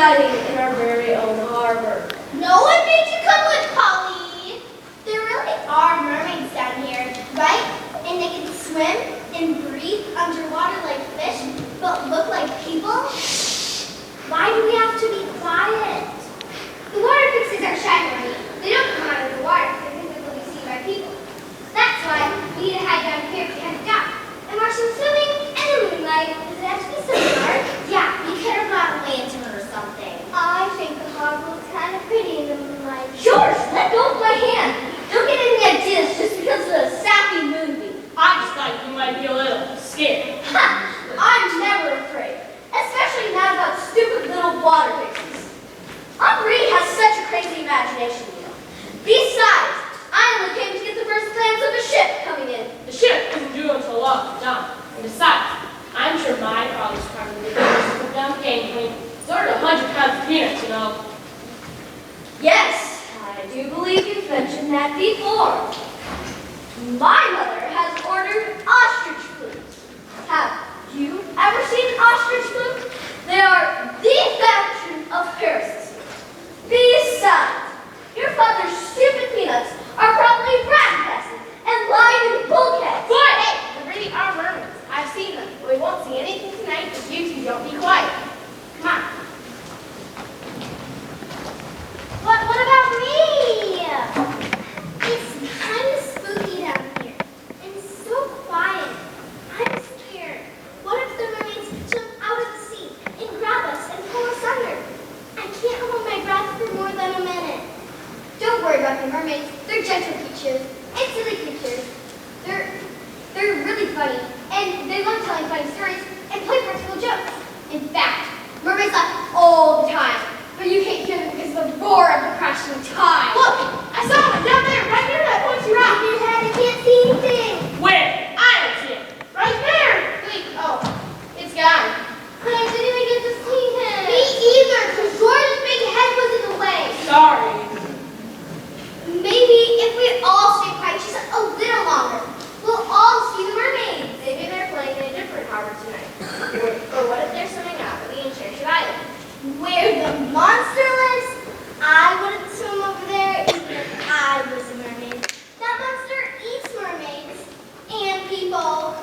exciting in our very own harbor. No one made you come with, Polly. There really are mermaids down here, right? And they can swim and breathe underwater like fish, but look like people? Why do we have to be quiet? The water pixies are shy, Marty. They don't come out of the water because they will be seen by people. That's why we need to hide down here behind the dock and watch them swimming in the moonlight. Does it have to be so dark? Yeah, we could have brought a lantern or something. I think the harbor looks kind of pretty in the moonlight. George, let go of my hand. Don't get any ideas just because of the sappy moonbeam. I just thought you might be a little scared. Ha! I'm never afraid, especially not about stupid little water pixies. Henri has such a crazy imagination, you know. Besides, I only came to get the first glance of a ship coming in. The ship isn't due until long down. And besides, I'm sure my father's probably the biggest put down payment when he ordered 100 pounds of peanuts, you know. Yes, I do believe you've mentioned that before. My mother has ordered ostrich flukes. Have you ever seen an ostrich fluke? They are the fashion of Paris. Besides, your father's stupid peanuts are probably rat-infested and lying in bulkheads. But hey, there really are mermaids. I've seen them. We won't see anything tonight if you two don't be quiet. Come on. What about me? It's kind of spooky down here. And so quiet. I'm scared. What if the mermaids jump out of the sea and grab us and pull us under? I can't hold my breath for more than a minute. Don't worry about the mermaids. They're gentle creatures and silly creatures. They're really funny, and they love telling funny stories and play practical jokes. In fact, mermaids laugh all the time, but you can't hear them because of the roar of the crashing tide. Look, I saw them down there, right near that pointy rock. In your head, I can't see anything. Where? I don't see it. Right there. Wait, oh, it's gone. But I didn't even get to see him. Me either, because Jordan's big head was in the way. Sorry. Maybe if we all stay quiet just a little longer, we'll all see the mermaids. Maybe they're playing in a different harbor tonight. Or what if they're swimming out of the Enchanted Island? Where the monster lives? I wouldn't swim over there even if I was a mermaid. That monster eats mermaids and people.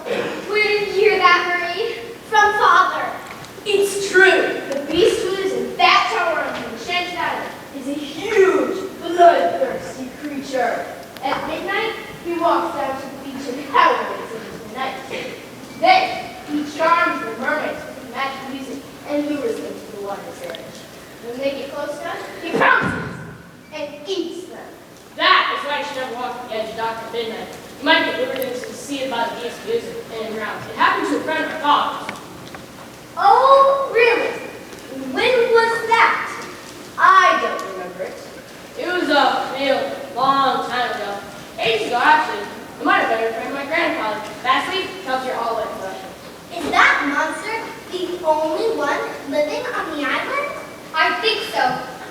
Where did you hear that, Marie? From Father. It's true. The beast who lives in that tower on the Enchanted Island is a huge, bloodthirsty creature. At midnight, he walks down to the beach and howls into the night. Then, he charms the mermaids with his magic music and lures them to the water's edge. When they get close enough, he pounces and eats them. That is why you should never walk the edge of dock at midnight. You might get lured into the sea by the beast music and drowned. It happened to a friend of my father's. Oh, really? When was that? I don't remember it. It was a long time ago. Ages ago, actually. It might have been a friend of my grandfather. Lastly, tells you all wet Russian. Is that monster the only one living on the island? I think so.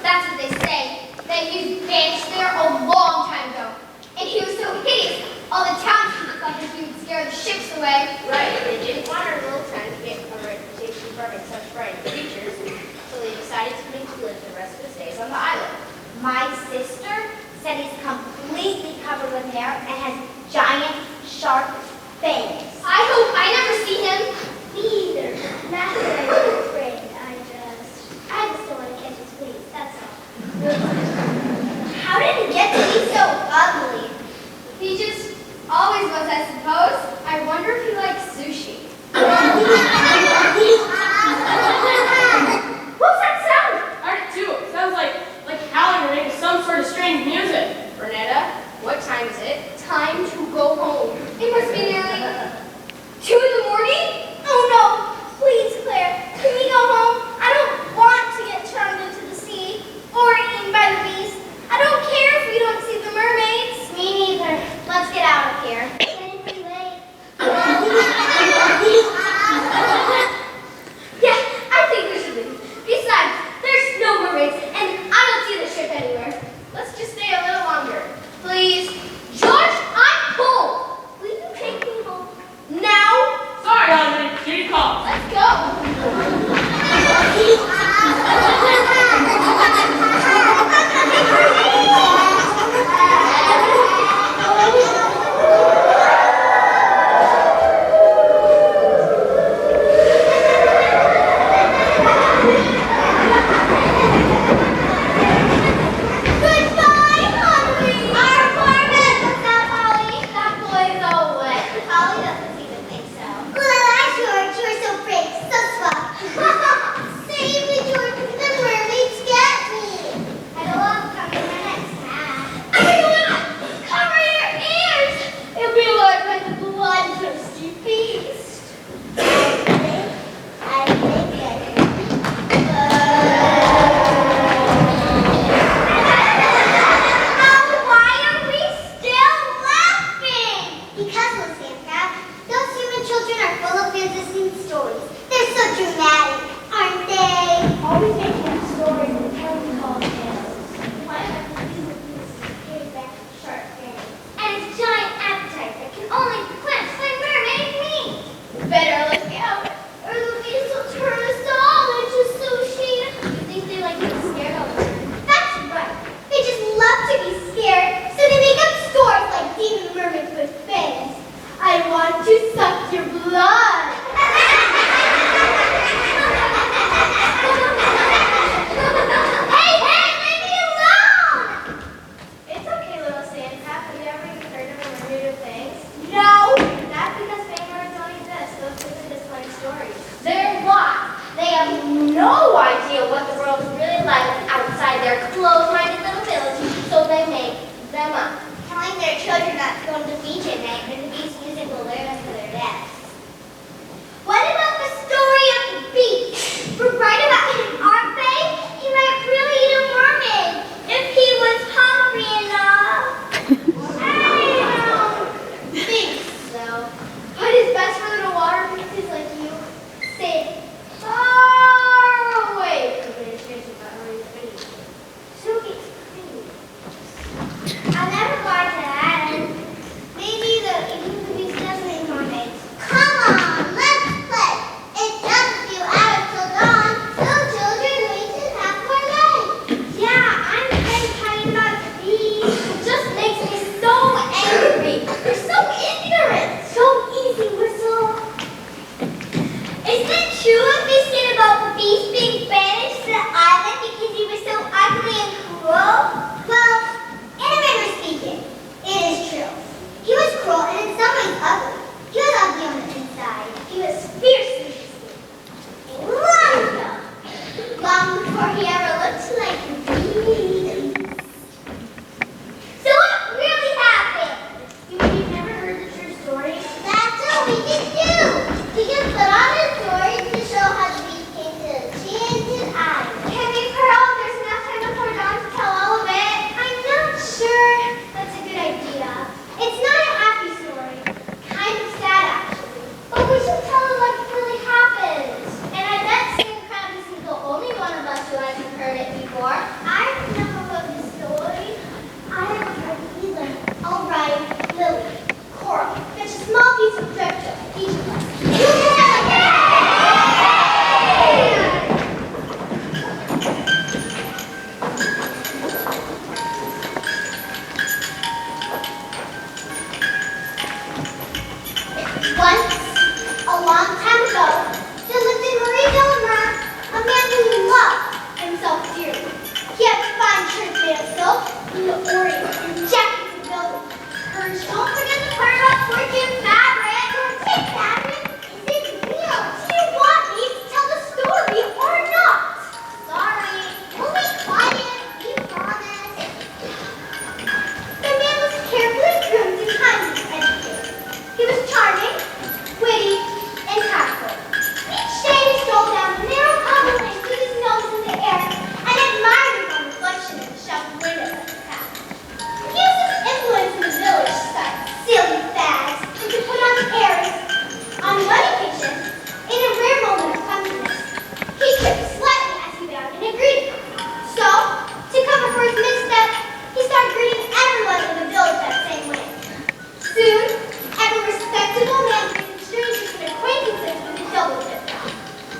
That's what they say. That he was banished there a long time ago. And he was so hideous, all the townspeople thought that he would scare the ships away. Right, and they didn't want our little town to get a reputation for having such frightening creatures, so they decided to make him live the rest of his days on the island. My sister said he's completely covered with hair and has giant, sharp fangs. I hope I never see him. Me either. Not that I'm afraid. I just don't want to catch his fleas, that's all. How did he get to be so ugly? He just always was, I suppose. I wonder if he likes sushi. What's that sound? I heard it too. It sounds like howling or making some sort of strange music. Bernetta, what time is it? Time to go home. It must be nearly children not to go to the beach at night, and the beach music will lure them to their deaths. What about the story of the beach? We're right about him, aren't they? He might really eat a mermaid if he was hungry enough. I don't think so. But it's best for little water pieces like you stay far away from the experience of marine beach. So it's I'll never go to that, and maybe even the beach doesn't eat mermaids. Come on, let's play. It's just a few hours till dawn. Little children, we should have more light. Yeah, I'm kind of tired about the beach. It just makes me so angry. You're so ignorant. So easy whistle. Isn't it true what they said about the beast being banished to the island because he was so ugly and cruel? Well, in a manner speaking, it is true. He was cruel and in some ways ugly. He was ugly on the inside. He was fiercely distinct. Long before he ever looked like a beast. So what really happened? You've never heard the true story? That's what we can do. We can put on a story to show how the beast came to the enchanted island. Can we put on? There's enough time before dawn to tell all of it. I'm not sure. That's a good idea. It's not a happy story. Kind of sad, actually. But we should tell it like it really happened. And I bet Sam Krabs isn't the only one of us who hasn't heard it before. I've never heard the story. I haven't heard it either. All right, Lily, Coral, fetch a small piece of crypto, each of us. Once, a long time ago, there lived in Marie Delamere a man who loved himself dearly. He had fine shirts made of silk, blue ornaments, and jackets of velvet. Courage, don't forget the part about fortune fabric. Fortune fabric? Is it real? Do you want me to tell the story or not? Sorry. We'll be quiet. We promise. The man was carefully groomed and kindly educated. He was charming, witty, and tactful. Each day he strolled down the narrow cobble lane with his nose in the air and admired his own reflection in the shop windows of the town. He used his influence in the village to start silly fads and to put on airs. On one occasion, in a rare moment of clumsiness, he tripped slightly as he bowed and agreed. So, to cover for his misstep, he started greeting everyone in the village that same way. Soon, every respectable man greeted strangers and acquaintances with a double dip down.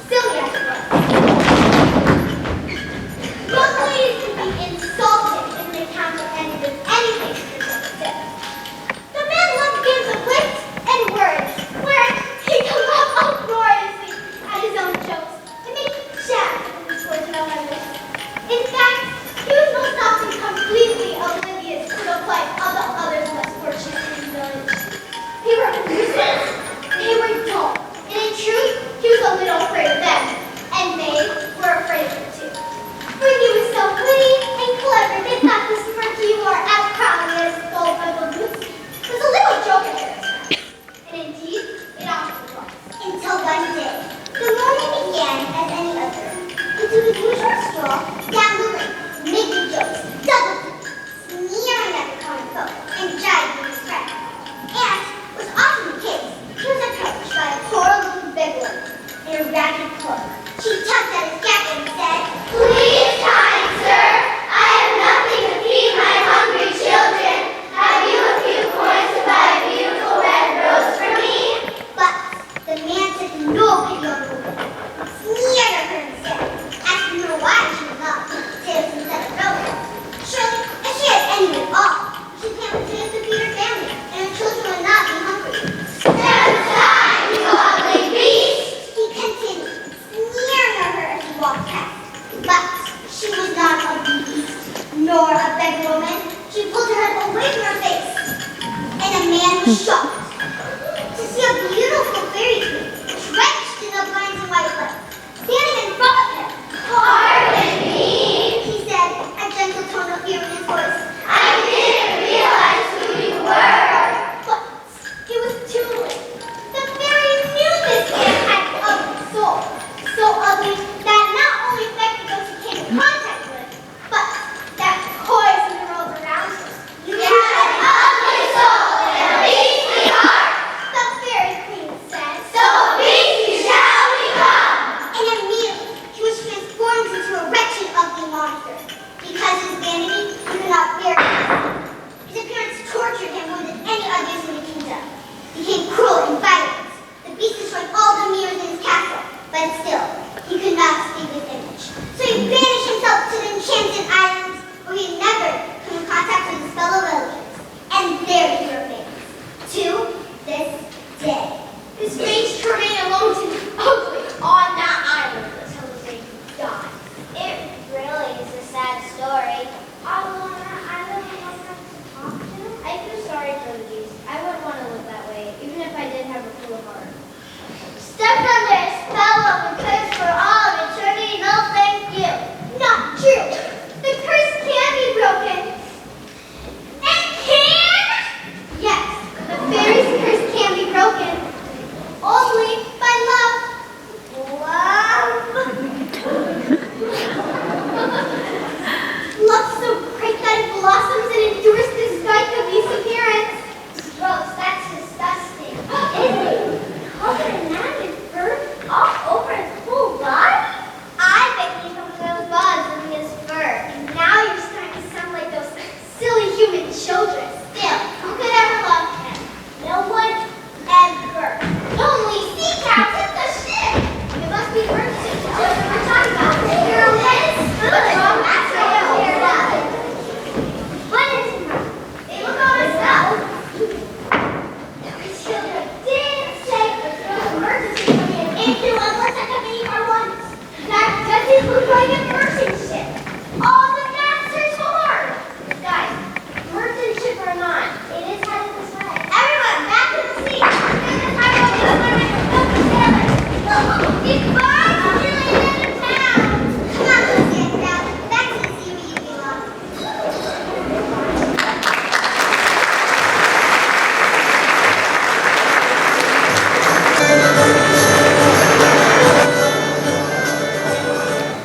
Silly as it was. Young ladies could be insulted if an encounter ended with anything but a double dip. The man loved games of wit and words, where he could laugh uproariously at his own jokes and make jabs at the misfortune of others. In fact, he was most often completely oblivious to the plight of the others less fortunate in his village. They were useless, they were dull, and in truth, he was a little afraid of them, and they were afraid of him too. For he was so witty and clever, they thought this monkey wore as proudly as his gold buckled boots was a little joke at their expense. And indeed, it often was. Until one day, the morning began as any other. He took his usual stroll down the lane, making jokes, double sneering at the common folk, and jibing his friends. And was often the case, he was approached by a poor little beggar in a ragged cloak. She tugged at his jacket and said, "Please, kind sir, I have nothing to feed my hungry children. Have you a few coins to buy a beautiful red rose for me?" But the man took no pity on the woman, sneered at her instead, asking her why she would not eat potatoes instead of roses. Surely, if she had any at all, she can't potatoes to feed her family, and her children would not be hungry. "Step aside, you ugly beast!" he continued, sneering at her as he walked past. But she was not a beast, nor a beggar woman. She pulled her head away from her face, and a man was shocked to see a beautiful fairy queen, drenched in the vines and white light, standing in front of him. "Pardon me," he said, a gentle tone of fear in his voice. "I didn't realize who you were." going a merchant ship. All the masters aboard. Guys, merchant ship or not, it is headed this way. Everyone, back to the sea. Goodbye, really out of town. Come on, let's get down. Back to the sea where you belong.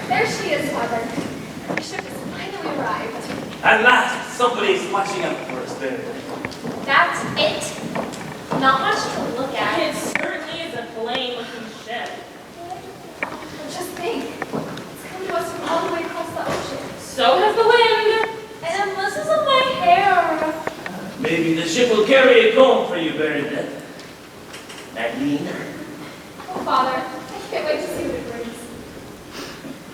There she is, Father. The ship has finally arrived. At last, somebody's watching out for us there. That's it. Not much to look at. It certainly is a plain-looking ship. Just think. It's come to us from all the way across the ocean. So has the wind. And this isn't my hair. Maybe the ship will carry a comb for you, Bernadette. Nadine? Oh, Father, I can't wait to see what it brings.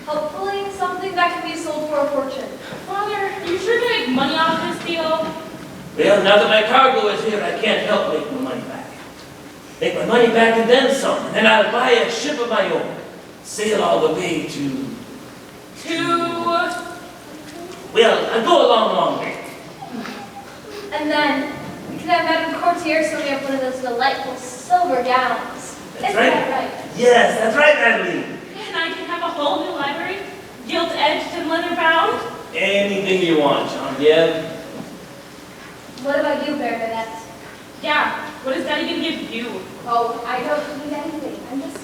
Hopefully something that can be sold for a fortune. Father, are you sure to make money off this deal? Well, now that my cargo is here, I can't help make my money back. Make my money back and then some. And then I'll buy a ship of my own. Sail all the way to... Well, I'll go a long, long way. And then we can have Madame Courtier so we have one of those delightful silver gowns. That's Isn't right. that right? Yes, that's right, Madeline. And I can have a whole new library, gilt-edged and leather-bound. Anything you want, Genevieve. What about you, Bernadette? Yeah, what is Daddy going to give you? Oh, I don't need anything. I'm just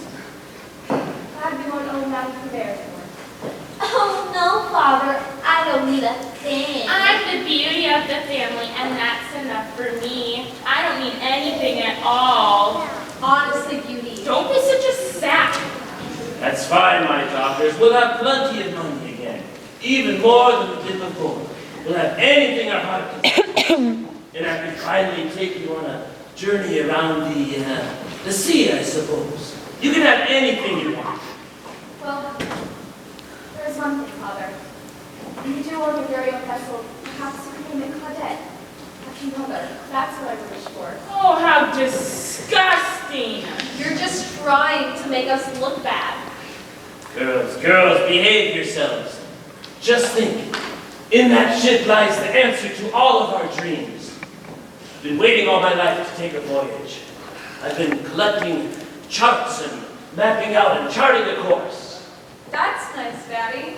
glad we won't own Madame Courtier anymore. Oh, no, Father. I don't need a thing. I'm the beauty of the family, and that's enough for me. I don't need anything at all. Honestly, Beauty. Don't be such a sap. That's fine, my daughters. We'll have plenty of money again. Even more than we did before. We'll have anything our heart can. And I can finally take you on a journey around the sea, I suppose. You can have anything you want. Well, there's one thing, Father. When you do order a very own vessel, perhaps you can name it Claudette. Like your mother. That's what I would wish for. Oh, how disgusting. You're just trying to make us look bad. Girls, behave yourselves. Just think. In that ship lies the answer to all of our dreams. I've been waiting all my life to take a voyage. I've been collecting charts and mapping out and charting a course. That's nice, Daddy.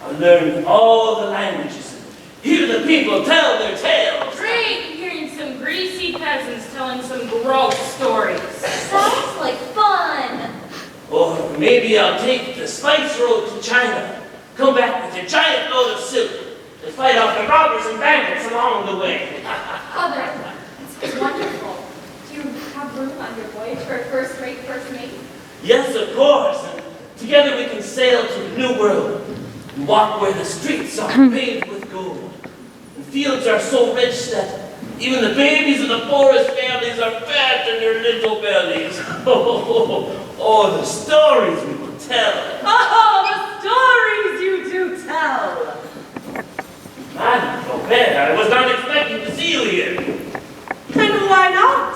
I learned all the languages and hear the people tell their tales. Great hearing some greasy peasants telling some gross stories. Sounds like fun. Or maybe I'll take the spice road to China. Come back with a giant load of silk and fight off the robbers and bandits along the way. Father, it's wonderful. Do you have room on your voyage for a first-rate first mate? Yes, of course. And together we can sail to the new world and walk where the streets are paved with gold. And fields are so rich that even the babies of the poorest families are fat in their little bellies. Oh, the stories we will tell. Oh, the stories you do tell! Madame Robert, I was not expecting to see you here. And why not?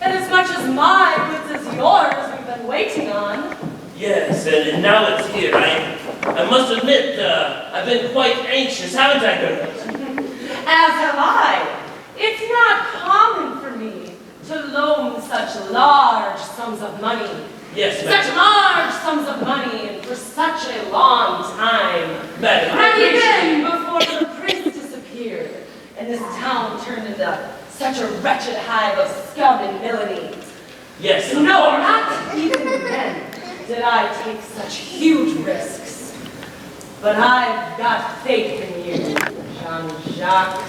And as much as my goods as yours we've been waiting on. Yes, and now it's here. I must admit, I've been quite anxious, haven't I, girls? As have I. It's not common for me to loan such large sums of money. Yes, Such madam. large sums of money and for such a long time. Madam, I And appreciate even before the prince disappeared, and this town turned into such a wretched hive of scum and villainy. Yes, of No, course. not even then did I take such huge risks. But I've got faith in you, Jean-Jacques.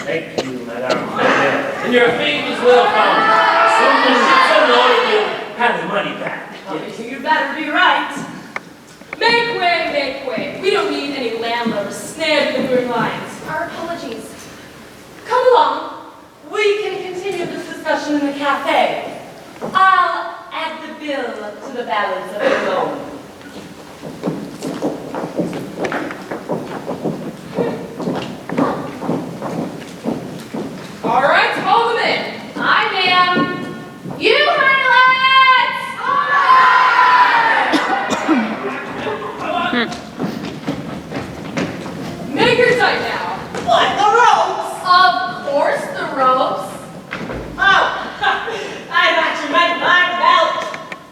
Thank you, Madame. And your faith is well founded. Soon the ship's unloaded, you'll have the money back. Yes. You better be right. Make way, make way. We don't need any landlubbers snared in the boom lines. Our apologies. Come along. We can continue this discussion in the cafe. I'll add the bill to the balance of the loan. All right, hold them in. Aye, ma'am. You highlights! Make your sight now. What, the ropes? Of course, the ropes. Oh, I thought you meant my belt.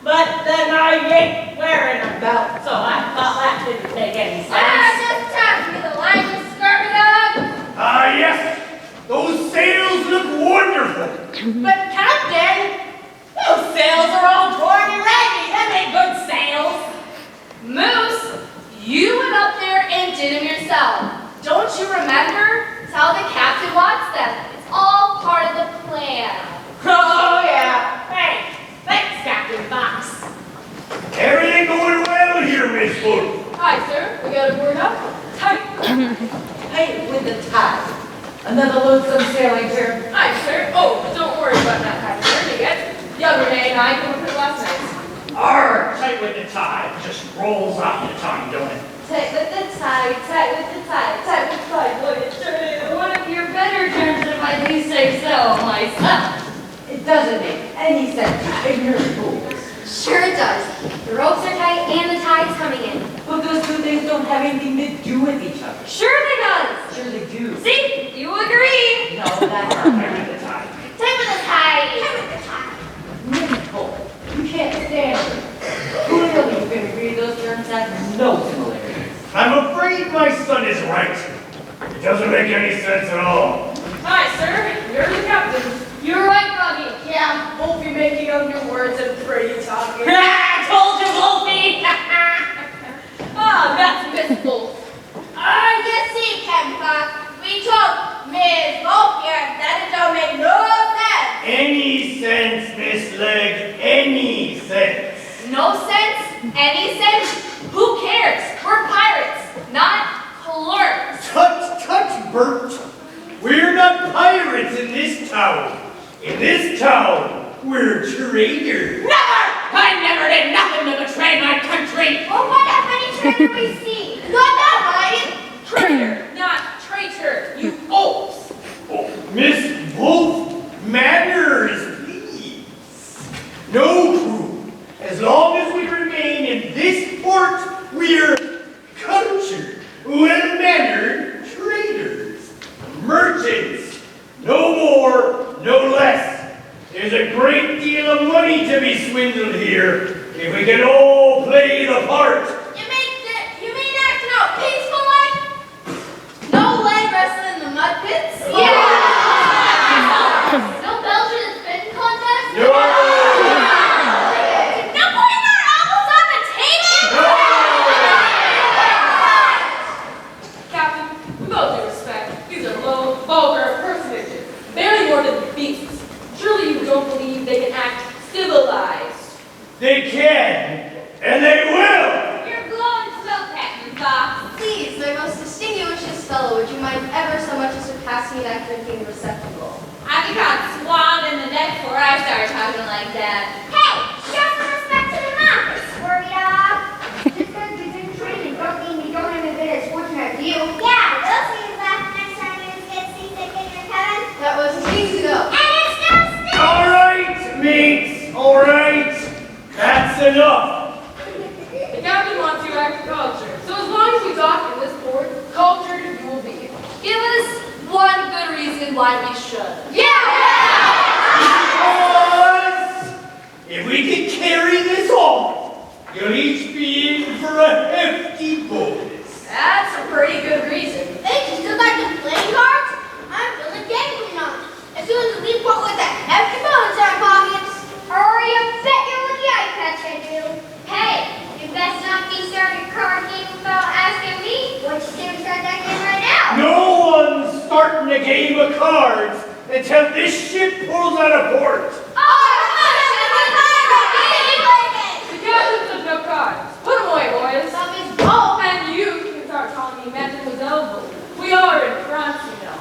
But then I ain't wearing a belt, so I thought that didn't make any sense. Just tap me the line, skirted up. Ah, yes. Those sails look wonderful. But Captain, those sails are all torn and raggy. Them ain't good sails. Moose, you went up there and did them yourself. Don't you remember? Tell the captain wants them. It's all part of the plan. Oh, yeah. Thanks, Captain Fox. Everything going well here, Miss Full. Hi, sir. We got a board up? Hey, with the tide. Another lonesome sailing trip. Hi, sir. Oh, don't worry about that kind of journey yet. Younger May and I came up here last night. Arr, tight with the tide. Just rolls off the tongue, don't it? Tight with the tide, tight with the tide, tight with the tide. What it sure is one of your better terms if I do say so myself. It doesn't make any sense, you ignorant fools. Sure it does. The ropes are tight and the tide's coming in. But those two things don't have anything to do with each other. Sure they does. Sure they do. See? You agree. No, that's Tight with the tide. Tight with the tide. Tight with the tide. Nicole, you can't stand it. Clearly you can agree those terms have no similarities. I'm afraid my son is right. It doesn't make any sense at all. Hi, sir. You're the captain. You're right, Buggy. Yeah, won't be making up your words and pretty talking. I told you, Wolfie! Ah, that's Miss Wolf. You see, Captain Fox, we told Miss Wolf here that it don't make no sense. Any sense, Miss Leg. Any sense. No sense? Any sense? Who cares? We're pirates, not clerks. Tut, tut, Bert. We're not pirates in this town. In this town, we're traders. Never! I never did nothing to betray my country! Well, what if any traitor we see? Not that right. Traitor, not traitor, you oafs. Oh, Miss Wolf, manners, please. No crew. As long as we remain in this port, we're cultured, well-mannered traders, merchants. No more, no less. There's a great deal of money to be swindled here if we can all play the part. You mean acting out peaceful like? No leg wrestling in the mud pits? No Belgian spin contest? No! No putting our elbows on the table? Captain, with all due respect, these are low, vulgar personages, barely more than beasts. Surely you don't believe they can act civilized. They can, and they will. You're blowing smoke, Captain Fox. Please, my most distinguished fellow, would you mind ever so much as surpass me that drinking receptacle? I think I'd swab in the neck before I started talking like that. Hey, show some respect to the moms. Worry dog. Just because we didn't train you don't mean we don't have a bit of fortunate view. Yeah, we'll see you laugh next time you get seasick in your cabin. That was weeks ago. And it's still stinks. All right, mates, all right. That's enough. The captain wants you agriculture, so as long as you dock in this port, cultured you will be. Give us one good reason why we should. Because if we can carry this off, you'll each be in for a hefty bonus. That's a pretty good reason. Hey, you still got the playing cards? I'm feeling gangly now. As soon as we put with that hefty bones in our pockets. Or you bet your lucky eye patch I do. Hey, you best not be starting a card game without asking me. What you say we start that game right now? No one's starting a game of cards until this ship pulls out of port. The captain says no cards. Put them away, boys. Oh, And you can start calling me Mademoiselle. We are in France, you know.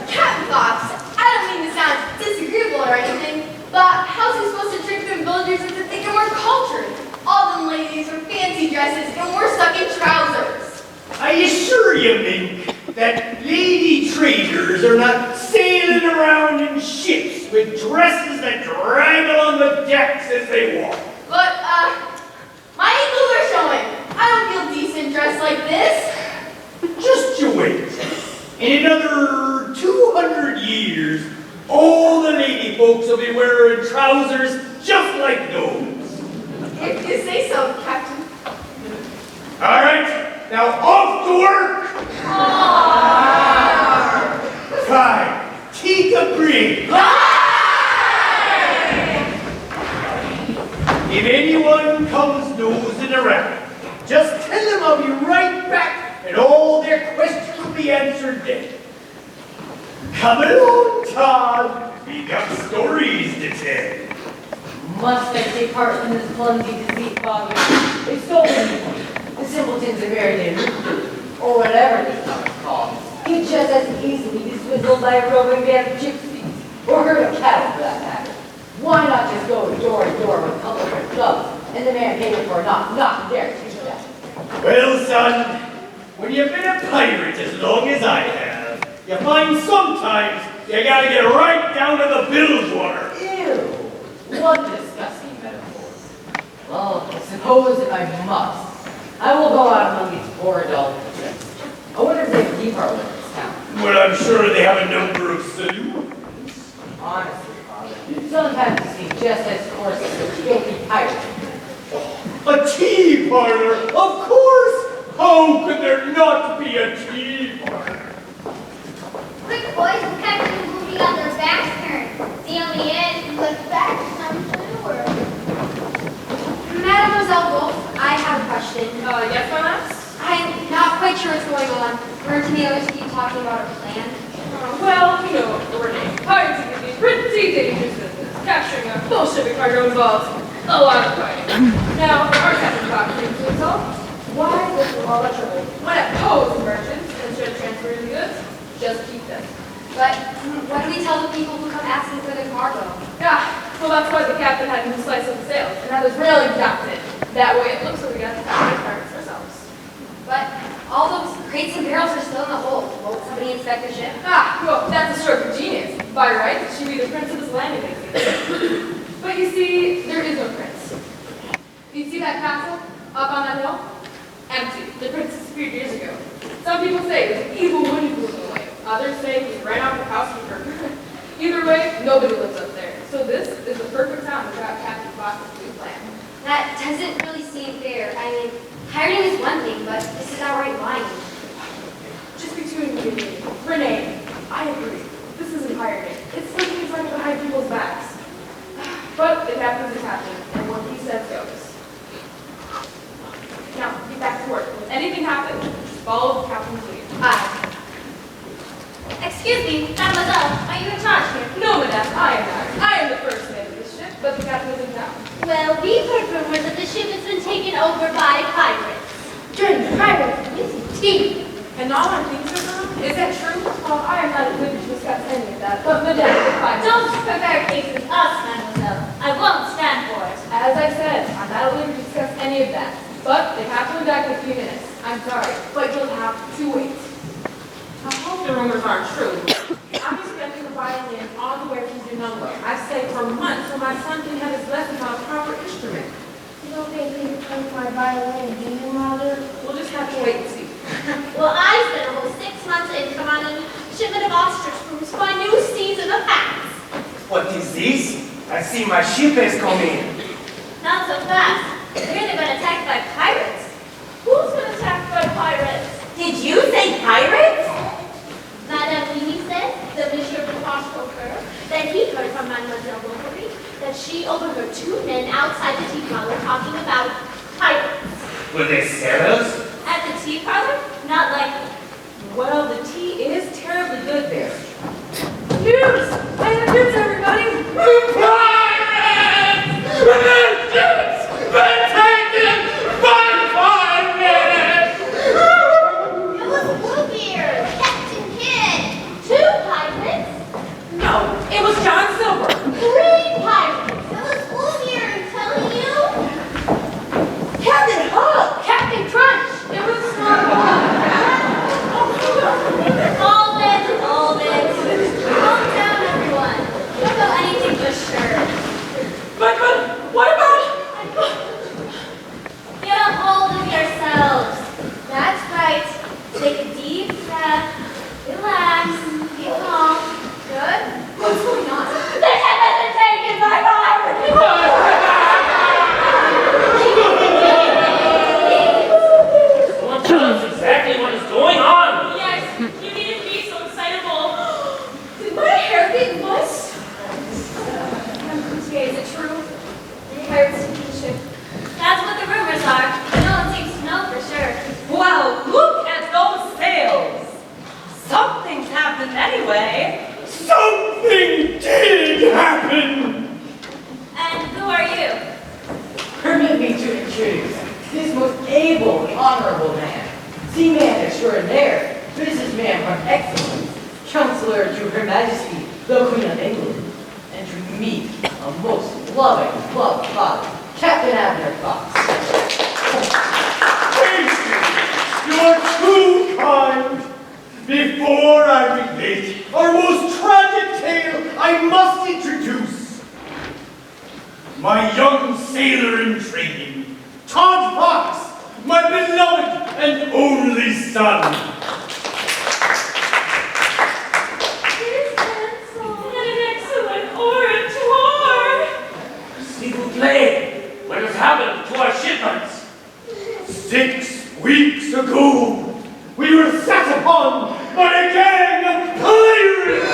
Captain Fox, I don't mean to sound disagreeable or anything, but how's he supposed to trick them villagers into thinking we're cultured? All them ladies wear fancy dresses and we're stuck in trousers. I assure you, Mink, that lady traders are not sailing around in ships with dresses that drag along the decks as they walk. But, my so, Captain. All right, now off to work. Fine, take a break. If anyone comes nosing around, just tell them I'll be right back and all their questions will be answered then. Come along, Todd. We got stories to tell. Must I take part in this clumsy deceit, Father? They've stolen me. The simpletons of Meriden, or whatever these numbers called, could just as easily be swindled by a roving band of gypsies, or herd of cattle for that matter. Why not just go door to door with colorful clubs, and the man paying for a knock and dare to do that? Well, son, when you've been a pirate as long as I have, you find sometimes you gotta get right down to the bilge water. Ew! What disgusting metaphor. Well, I suppose if I must, I will go out among these poor adulteresses. I wonder if they have a tea parlor in this town. Well, I'm sure they have a number of saloons. Honestly, Father, sometimes you seem just as coarse as a filthy pirate. A tea parlor, of course! How could there not be a tea parlor? Quick, boys, the captain's moving on their backs turn. The only end, look back, come forward. Mademoiselle Wolf, I have a question. Yes, my lass? I'm not quite sure what's going on. Weren't the others keep talking about our plan? Well, you know, Renee, pirates can be pretty dangerous business. Capturing a full shipping cargo involves a lot of fighting. Now, our captain talked to himself. Why go through all that trouble? Why not pose as merchants instead of transferring the goods? Just keep them. But what do we tell the people who come asking for the cargo? Yeah, well, that's why the captain had him slice up the sails and have his railing captain. That way it looks like we got the pirates ourselves. But all those crates and barrels are still in the hold. Won't somebody inspect the ship? Well, that's a stroke of genius. By rights, it should be the prince of his landing exhibit. But you see, there is no prince. You see that castle up on that hill? Empty. The prince disappeared years ago. Some people say it was an evil wind who blew it away. Others say he ran off the housekeeper. Either way, nobody lives up there. So this is the perfect time to grab Captain Fox's new plan. That doesn't really seem fair. I mean, pirating is one thing, but this is outright lying. Just between you and me, Renee, I agree. This isn't pirating. It's slipping trying behind people's backs. But the captain's the captain, and what he says goes. Now, get back to work. If anything happens, just follow the captain's lead. Aye. Excuse me, mademoiselle, are you in charge here? No, madame, I am not. I am the first man of this ship, but the captain is in town. Well, we've heard rumors that the ship has been taken over by pirates. During pirates, CCT. And all our things are gone? Is that true? Well, I am not equipped to discuss any of that, but madame, if I Don't compare cases with us, mademoiselle. I won't stand for it. As I said, I'm not able to discuss any of that. But the captain will be back in a few minutes. I'm sorry, but you'll have to wait. I hope the rumors aren't true. I'm expecting a violin all the way from Genoa. I've stayed for months so my son can have his lessons on a proper instrument. You don't think you can play my violin, do you, Mother? We'll just have to wait and see. Well, I spent a whole 6 months in commanding a shipment of ostrich fruits by new seas in the past. What is this? I see my ship has come in. Not so fast. We've been attacked by pirates. Who's been attacked by pirates? Did you say pirates? Madame Mimi says, the Monsieur Bouchard told her, that he heard from Mademoiselle Bovary that she overheard 2 men outside the tea parlor talking about pirates. Will they sell us? At the tea parlor? Not likely. Well, the tea is terribly good there. News! I have news, everybody! Pirates! Vengeance! Been taken by pirates! It was Bluebeard, Captain Kidd. 2 pirates? No, it was John Silver. 3 pirates. It was Bluebeard, I'm telling you. Captain Hook! Captain Crunch! It was Hold it. Calm down, everyone. Don't know anything for sure. But what about pirates are. No one seems to know for sure. Well, look at those sails. Something's happened anyway. Something did happen! And who are you? Permit me to introduce this most able and honorable man, seaman extraordinaire, businessman from excellence, counselor to Her Majesty, the Queen of England, and to meet a most loving father, Captain Abner Fox. Thank you! You're too kind! Before I relate our most tragic tale, I must introduce my young sailor in training, Todd Fox, my beloved and only son. Here's Hansel. And an excellent orator. S'il vous plaît, what has happened to our shipmates? 6 weeks ago, we were set upon by a gang of pirates!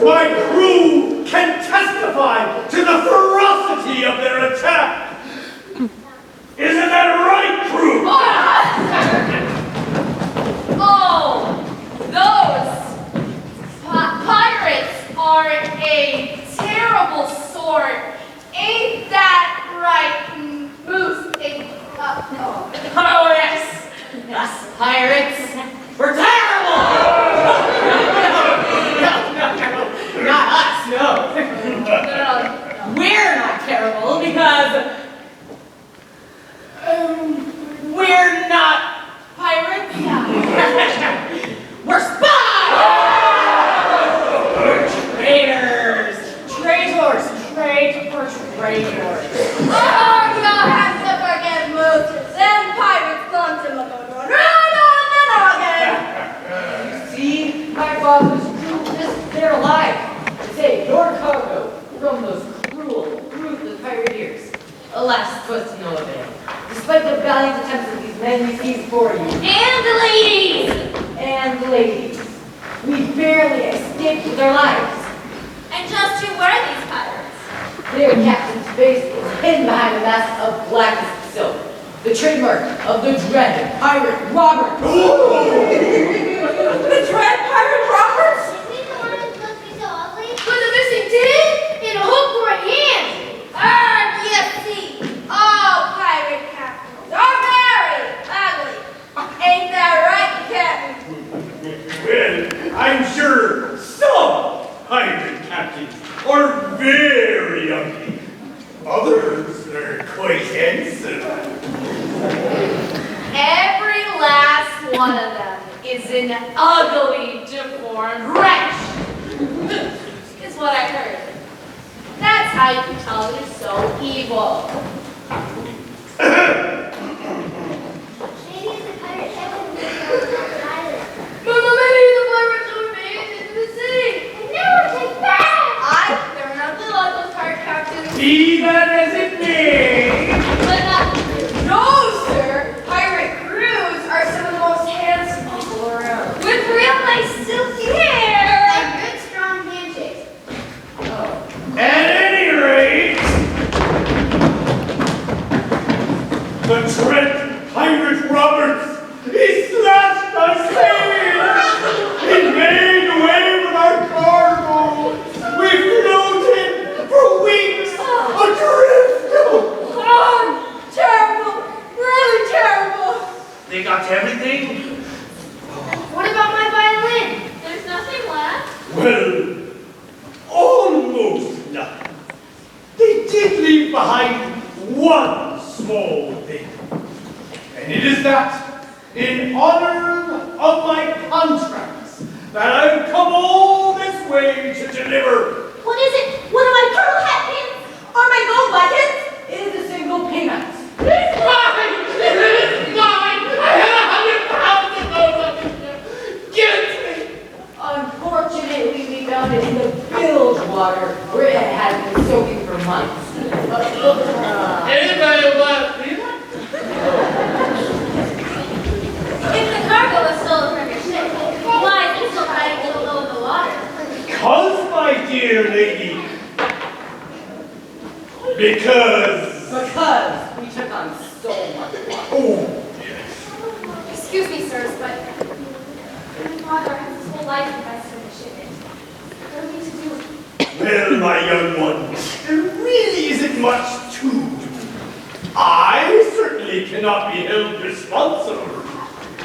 My crew can testify to the ferocity of their attack. Isn't that right, crew? Oh, those pirates are a terrible sort. Ain't that right, Moose? Oh, yes. Us pirates. We're terrible. No. Not us, no. We're not terrible because we're not pirates. We're spies. We're traitors. Traitors. Oh, you don't have to forget Moses. Them pirates come to look on again. You see, my father's crew risked their life to save your cargo from those cruel, ruthless pirateers. Alas, 'twas to no avail. Despite the valiant attempts of these men we seized for you, And the ladies! and the ladies, we barely escaped with our lives. And just who were these pirates? Their captain's face is hidden behind a mask of blackest silk, the trademark of the dread Pirate Robert. The dread pirate Roberts. Is he the one who's supposed to be so ugly? With a missing teeth and a hook for a hand. Yes, see, all pirate captains are very ugly. Ain't that right, Captain? Well, I'm sure some pirate captains are very ugly. Others are quite handsome. Every last one of them is an ugly, deformed wretch. Is what I heard. That's how you can tell they're so evil. Maybe it's a pirate captain who's on the island. Mama, maybe the pirates were made into the city. And now we're taking back! They're not the local pirate captains. Be that as it may, No, sir. Pirate crews are some of the most handsome people around. With real nice silky hair. And good strong handshakes. at any rate, the dread pirate Roberts, he slashed our sails. He made away with our cargo. We floated for weeks adrift. Oh, terrible. Really terrible. They got everything? What about my violin? There's nothing left. Well, almost nothing. They did leave behind one small thing. And it is that, in honor of my contracts, that I've come all this way to deliver. What is it? One of my pearl hat pins? Or my gold buttons? It is a single payment. It's mine! It's mine! I had 100 pounds of those. Give it to me! Unfortunately, we found it in the bilge water where it had been soaking for months. Anybody want to see that? If the cargo was stolen from your ship, why is it still hiding so low in the water? Because, my dear lady, because Because took on so much water. Oh, Excuse me, sirs, but my father has his whole life invested in the shipment. What are we to do? well, my young one, there really isn't much to do. I certainly cannot be held responsible.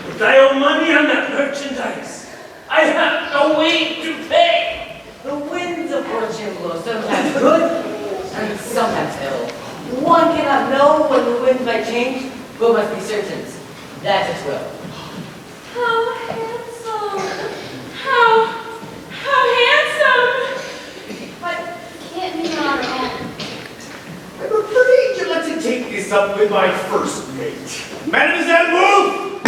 But I owe money on that merchandise. I have no way to pay. The winds of fortune blow sometimes good and sometimes ill. One cannot know when the wind might change, but must be certain that it will. How handsome! How handsome! But can't be on our own. I'm afraid you'll have to take this up with my first mate. Mademoiselle Wolf!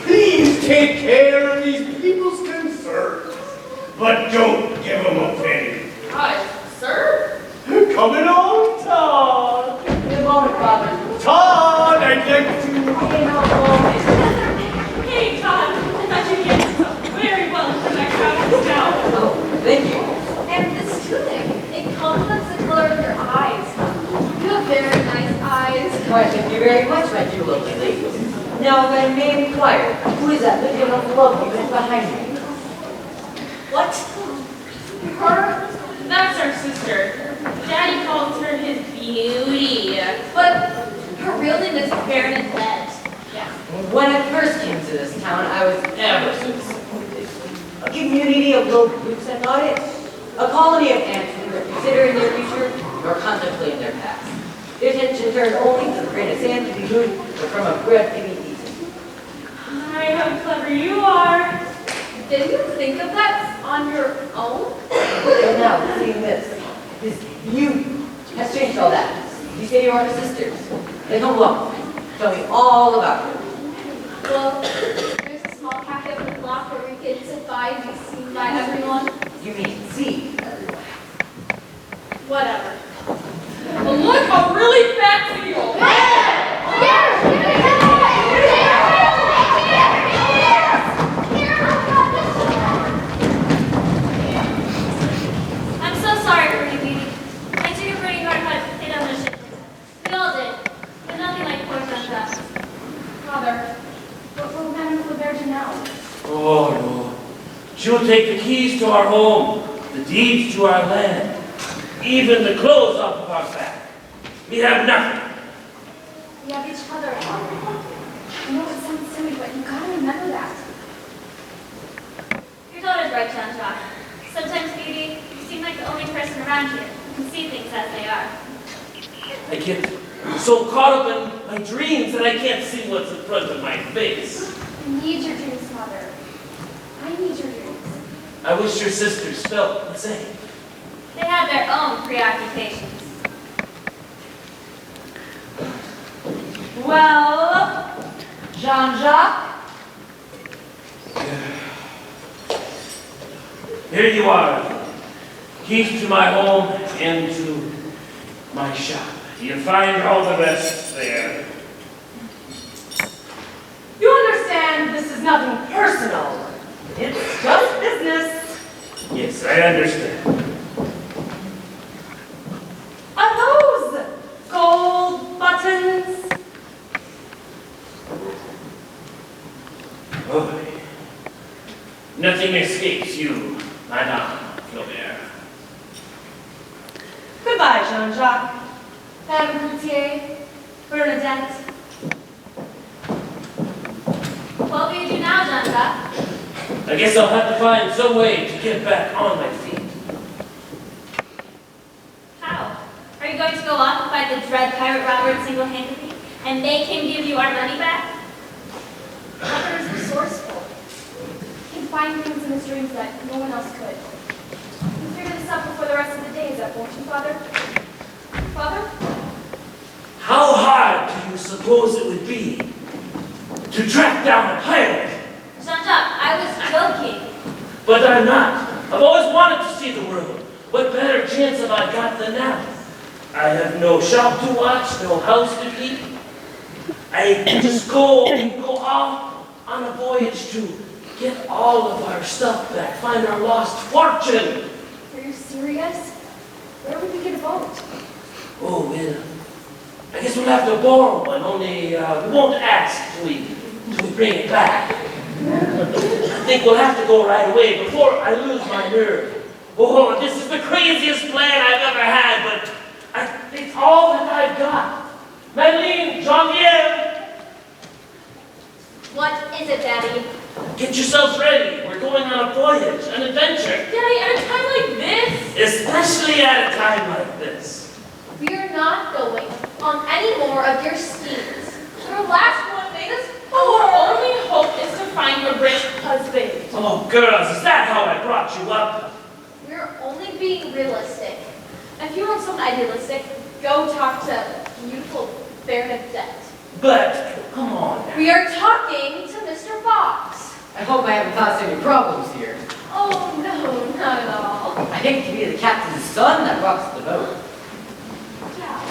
Please take care of these people's concerns, but don't give them a penny. Hi, sir? Come along, Todd. In a moment, Father. Todd, I'd like to... In a moment. Hey, Todd. I thought you handled yourself very well for that crowd now. Oh, thank you. And this tunic, it complements the color of your eyes. You have very nice eyes. Why, thank you very much, my dear lovely lady. Now, if I may inquire, who is that little young lovely man behind me? What? Her? That's our sister. Daddy calls her his beauty. But her real name is Bernadette. Yeah. When I first came to this town, I was ever so disappointed. A community of low groups, I thought it. A colony of ants neither considering their future nor contemplating their past. Their attention turned only to the grain of sand to be moved, or from a bread to be eaten. My, how clever you are. Did you think of that on your own? And now, seeing this beauty has changed all that. You say you are the sisters. Then come along. Tell me all about her. Well, there's a small cafe up the block where we can sit by and be seen by everyone. You mean see everyone. Whatever. Well, look how really fancy you are. I'm so sorry for you, Beauty. I took a pretty hard cut to hit on the ship. We all did. But nothing like poor Santa. Father, what will Madame Clabert do now? Oh, no. She'll take the keys to our home, the deeds to our land, even the clothes off of our back. We have nothing. We have each other. I know it sounds silly, but you gotta remember that. Your daughter's right, Jean-Jacques. Sometimes, Beauty, you seem like the only person around here who can see things as they are. I get so caught up in my dreams that I can't see what's in front of my face. I need your dreams, Father. I need your dreams. I wish your sisters felt the same. They have their own preoccupations. Well, Jean-Jacques? Here you are. Keys to my home and to my shop. You'll find all the rest there. You understand this is nothing personal. It's just business. Yes, I understand. Are those gold buttons? Oh, nothing escapes you, Madame Flaubert. Goodbye, Jean-Jacques. Madame Coutier, Bernadette. What will you do now, Jean-Jacques? I guess I'll have to find some way to get back on my feet. How? Are you going to go off and fight the dread pirate Robert single-handedly and make him give you our money back? Father is resourceful. He can find things in his dreams that no one else could. You figure this out before the rest of the day, is that won't you, Father? Father? How hard do you suppose it would be to track down a pirate? Jean-Jacques, I was joking. But I'm not. I've always wanted to see the world. What better chance have I got than now? I have no shop to watch, no house to keep. I just go off on a voyage to get all of our stuff back, find our lost fortune. Are you serious? Where would we get a boat? Oh, well, I guess we'll have to borrow one, only we won't ask till we bring it back. I think we'll have to go right away before I lose my nerve. Oh, this is the craziest plan I've ever had, but it's all that I've got. Madeline, Jean-Pierre, What is it, Daddy? get yourselves ready. We're going on a voyage, an adventure. Daddy, at a time like this, Especially at a time like this. We are not going on any more of your schemes. your last one made us poor. Our only hope is to find a rich husband. Oh, girls, is that how I brought you up? We're only being realistic. If you want something idealistic, go talk to beautiful Bernadette. But, come on now. We are talking to Mr. Fox. I hope I haven't caused any problems here. Oh, no, not at all. I hate to be the captain's son that rocks the boat. Yeah.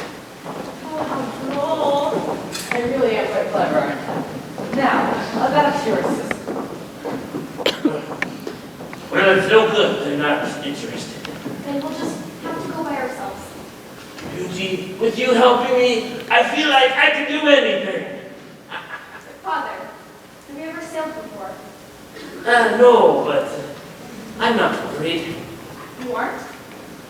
Oh, I really am quite clever, aren't I? Now, about your system. Well, it's no good. They're not interested. then we'll just have to go by ourselves. Eugene, with you helping me, I feel like I can do anything. Father, have you ever sailed before? No, but I'm not worried. You aren't?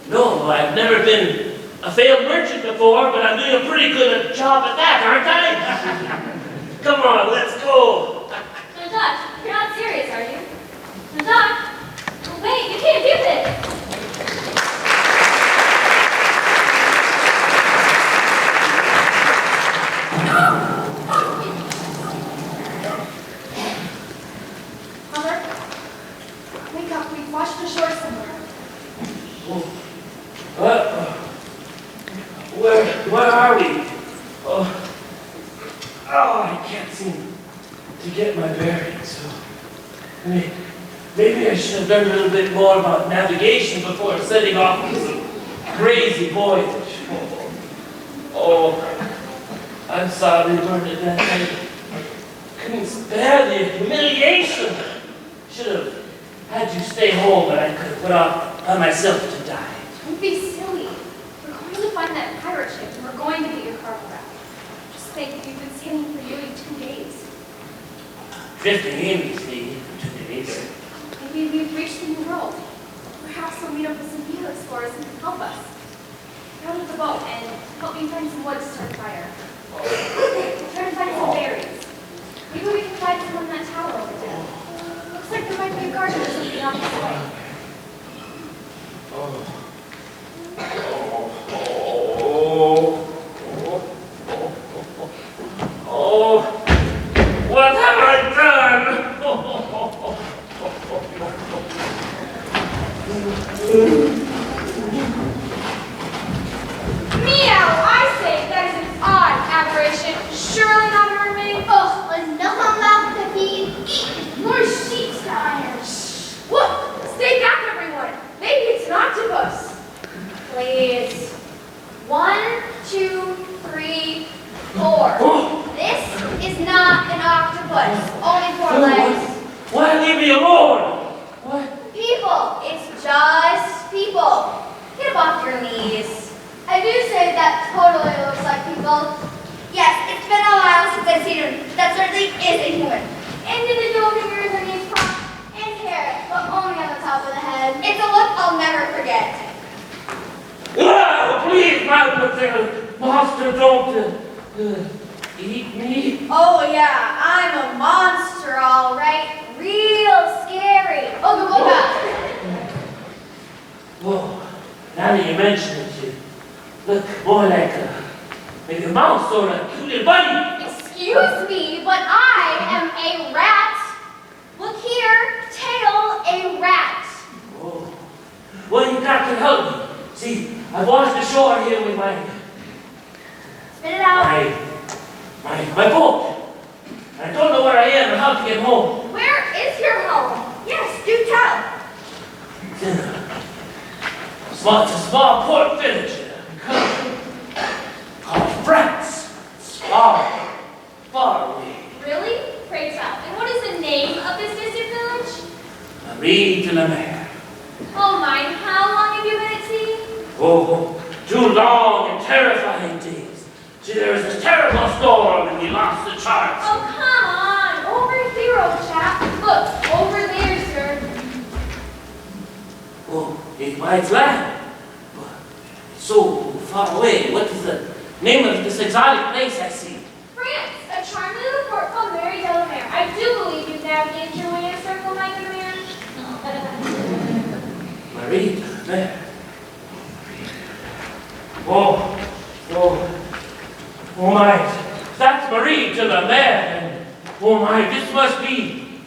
No, I've never been a failed merchant before, but I'm doing a pretty good job at that, aren't I? Come on, let's go. So, Doc, you're not serious, are you? So, Doc, wait, you can't do this. Mother, wake up. We've washed ashore somewhere. Where are we? Oh, I can't seem to get my bearings. So, maybe I should have learned a little bit more about navigation before setting off on this crazy voyage. Oh, I'm sorry, Bernadette. I couldn't spare the humiliation. Should have had you stay home, but I could have put off by myself to die. Don't be silly. We're going to find that pirate ship and we're going to get your cargo back. Just think, we've been sailing for nearly 2 days. Drifting aimlessly for 2 days. Maybe we've reached the new world. Perhaps we'll meet up with some new explorers who can help us. Get out of the boat and help me find some wood to start a fire. We'll try to find some berries. Maybe we can find some in that tower over there. Looks like there might be a garden or something out this way. What have I done? Meow! I say that is an odd aberration. Surely not a mermaid. Oh, enough about the feet. More sheets to iron. Whoop! Stay back, everyone. Maybe it's an octopus. Please. 1, 2, 3, 4. This is not an octopus. Only 4 legs. Why leave me alone? People. It's just people. Get up off your knees. I do say that totally looks like people. Yes, it's been a while since I've seen him. That certainly is a human. Individual fingers and his top and hair, but only on the top of the head. It's a look I'll never forget. Please, monster, don't eat me. Oh yeah, I'm a monster, all right. Real scary. Oh, the book. Whoa, now that you mention it, you look more like a mouse or a cute bunny. Excuse me, but I am a rat. Look here, tail a rat. Whoa. Well, you got to help me. See, I washed ashore here with my Spit it out. my boat. I don't know where I am or how to get home. Where is your home? Yes, do tell. It's a small port village in a country called France. It's far, far away. Really? Pray tell. And what is the name of this distant village? Marie de la Mer. Oh my, how long have you been at sea? Oh, 2 long and terrifying days. See, there was this terrible storm and we lost the charts. Oh, come on. Over here, old chap. Look, over there, sir. Oh, hey, why it's land? It's so far away. What is the name of this exotic place I see? France, a charming little port called Mary Delamere. I do believe you've navigated your way in a circle, my good man. Marie Delamere. Oh my, that's Marie Delamere, and oh my, this must be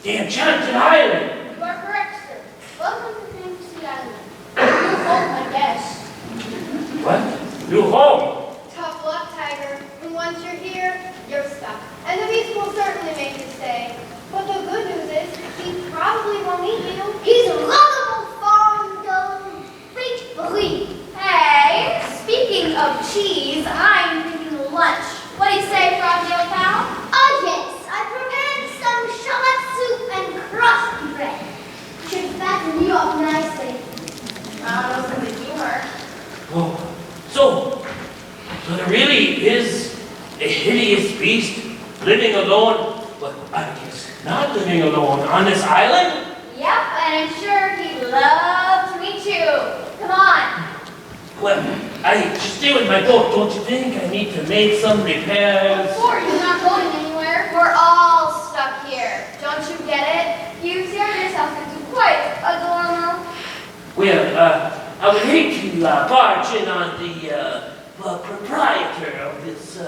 the Enchanted Island. You are correct, sir. Welcome to Fantasy Island. New home, I guess. What? New home? Tough luck, Tiger. And once you're here, you're stuck. And the beast will certainly make you stay. But the good news is, he probably won't eat you. He's a lovable fond of faithfully. Hey, speaking of cheese, I'm thinking lunch. What do you say, Froggy old pal? Oh yes, I prepared some shallot soup and crusty bread. Should fatten you up nicely. I'll listen to humor. Oh, so there really is a hideous beast living alone, but I guess not living alone on this island? Yep, and I'm sure he'd love to meet you. Come on. Well, I should stay with my boat, don't you think? I need to make some repairs. Before, you're not going anywhere. We're all stuck here. Don't you get it? You've turned yourself into quite a dilemma. Well, I would hate to barge in on the proprietor of this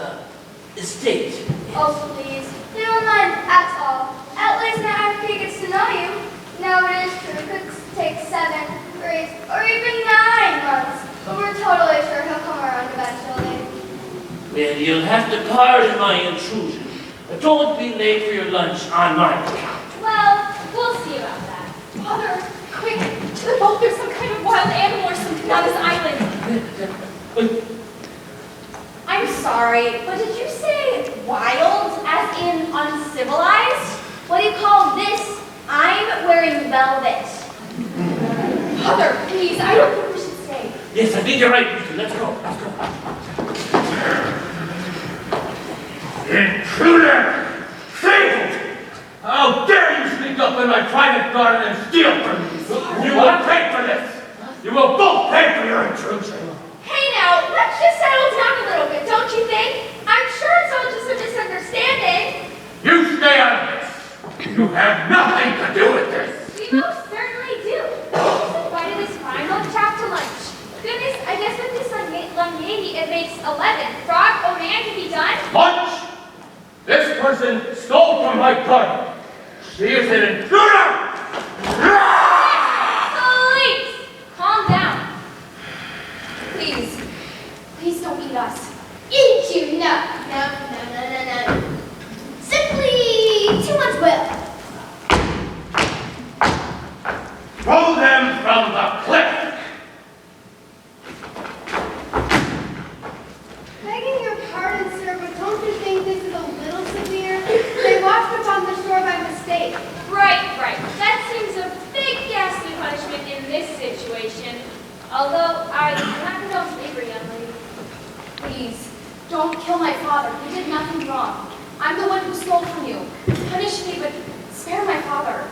estate. Oh, please. We don't mind at all. At least now after he gets to know you. Now it is true. It could take 7, 8, or even 9 months. But we're totally sure he'll come around eventually. Well, you'll have to pardon my intrusion. But don't be late for your lunch on my account. Well, we'll see about that. Father, quick, to the boat. There's some kind of wild animal or something on this island. I'm sorry, but did you say wild, as in uncivilized? What do you call this? I'm wearing velvet. Father, please, I don't think we should stay. Yes, I think you're right, Peter. Let's go. Let's go. Intruder! Thief! How dare you sneak up in my private garden and steal from me? You will pay for this! You will both pay for your intrusion! Hey now, let's just settle down a little bit, don't you think? I'm sure it's all just a misunderstanding. You stay out of this! You have nothing to do with this! We most certainly do. We just invited this fine old chap to lunch. Goodness, I guess with this lady it makes 11. Frog, oh man, can be done? Lunch! This person stole from my garden. She is an intruder! Please, calm down. Please don't eat us. Eat you? No. Simply too much will. Throw them from the cliff! Begging your pardon, sir, but don't you think this is a little severe? They washed up on the shore by mistake. Right. That seems a big ghastly punishment in this situation. Although I not condone slavery, young lady. Please, don't kill my father. He did nothing wrong. I'm the one who stole from you. Punish me, but spare my father.